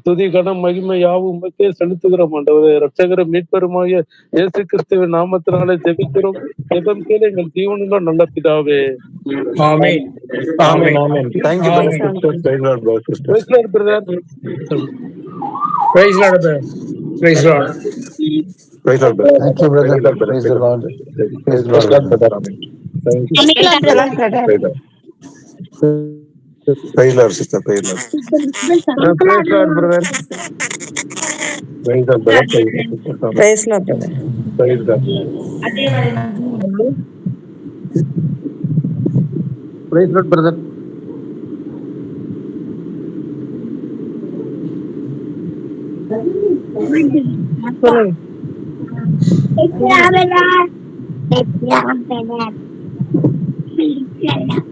துதி கனம் மகிமை யாவும் உமக்கே செலுத்துகிறோம் ஆண்டவரே. ரட்சகர மீட்பெருமாகிய இயேசு கிறிஸ்துவின் நாமத்தினாலே ஜெபிக்கிறோம். ஜெபம் கேளு எங்கள் ஜீவனுள்ள நல்ல பிதாவே. ஆமென். ஆமென். ஆமென். Thank you, brother, sister. Praise Lord, brother, sister. Praise Lord, brother. Praise Lord, brother. Praise Lord. Praise Lord, brother. Thank you, brother. Praise the Lord. Praise Lord, brother. Amen. Thank you. Praise Lord. Praise Lord, sister. Praise Lord. Praise Lord, brother. Praise Lord, brother. Praise Lord, sister. Amen. Praise Lord, brother. Praise God. Praise Lord, brother. It's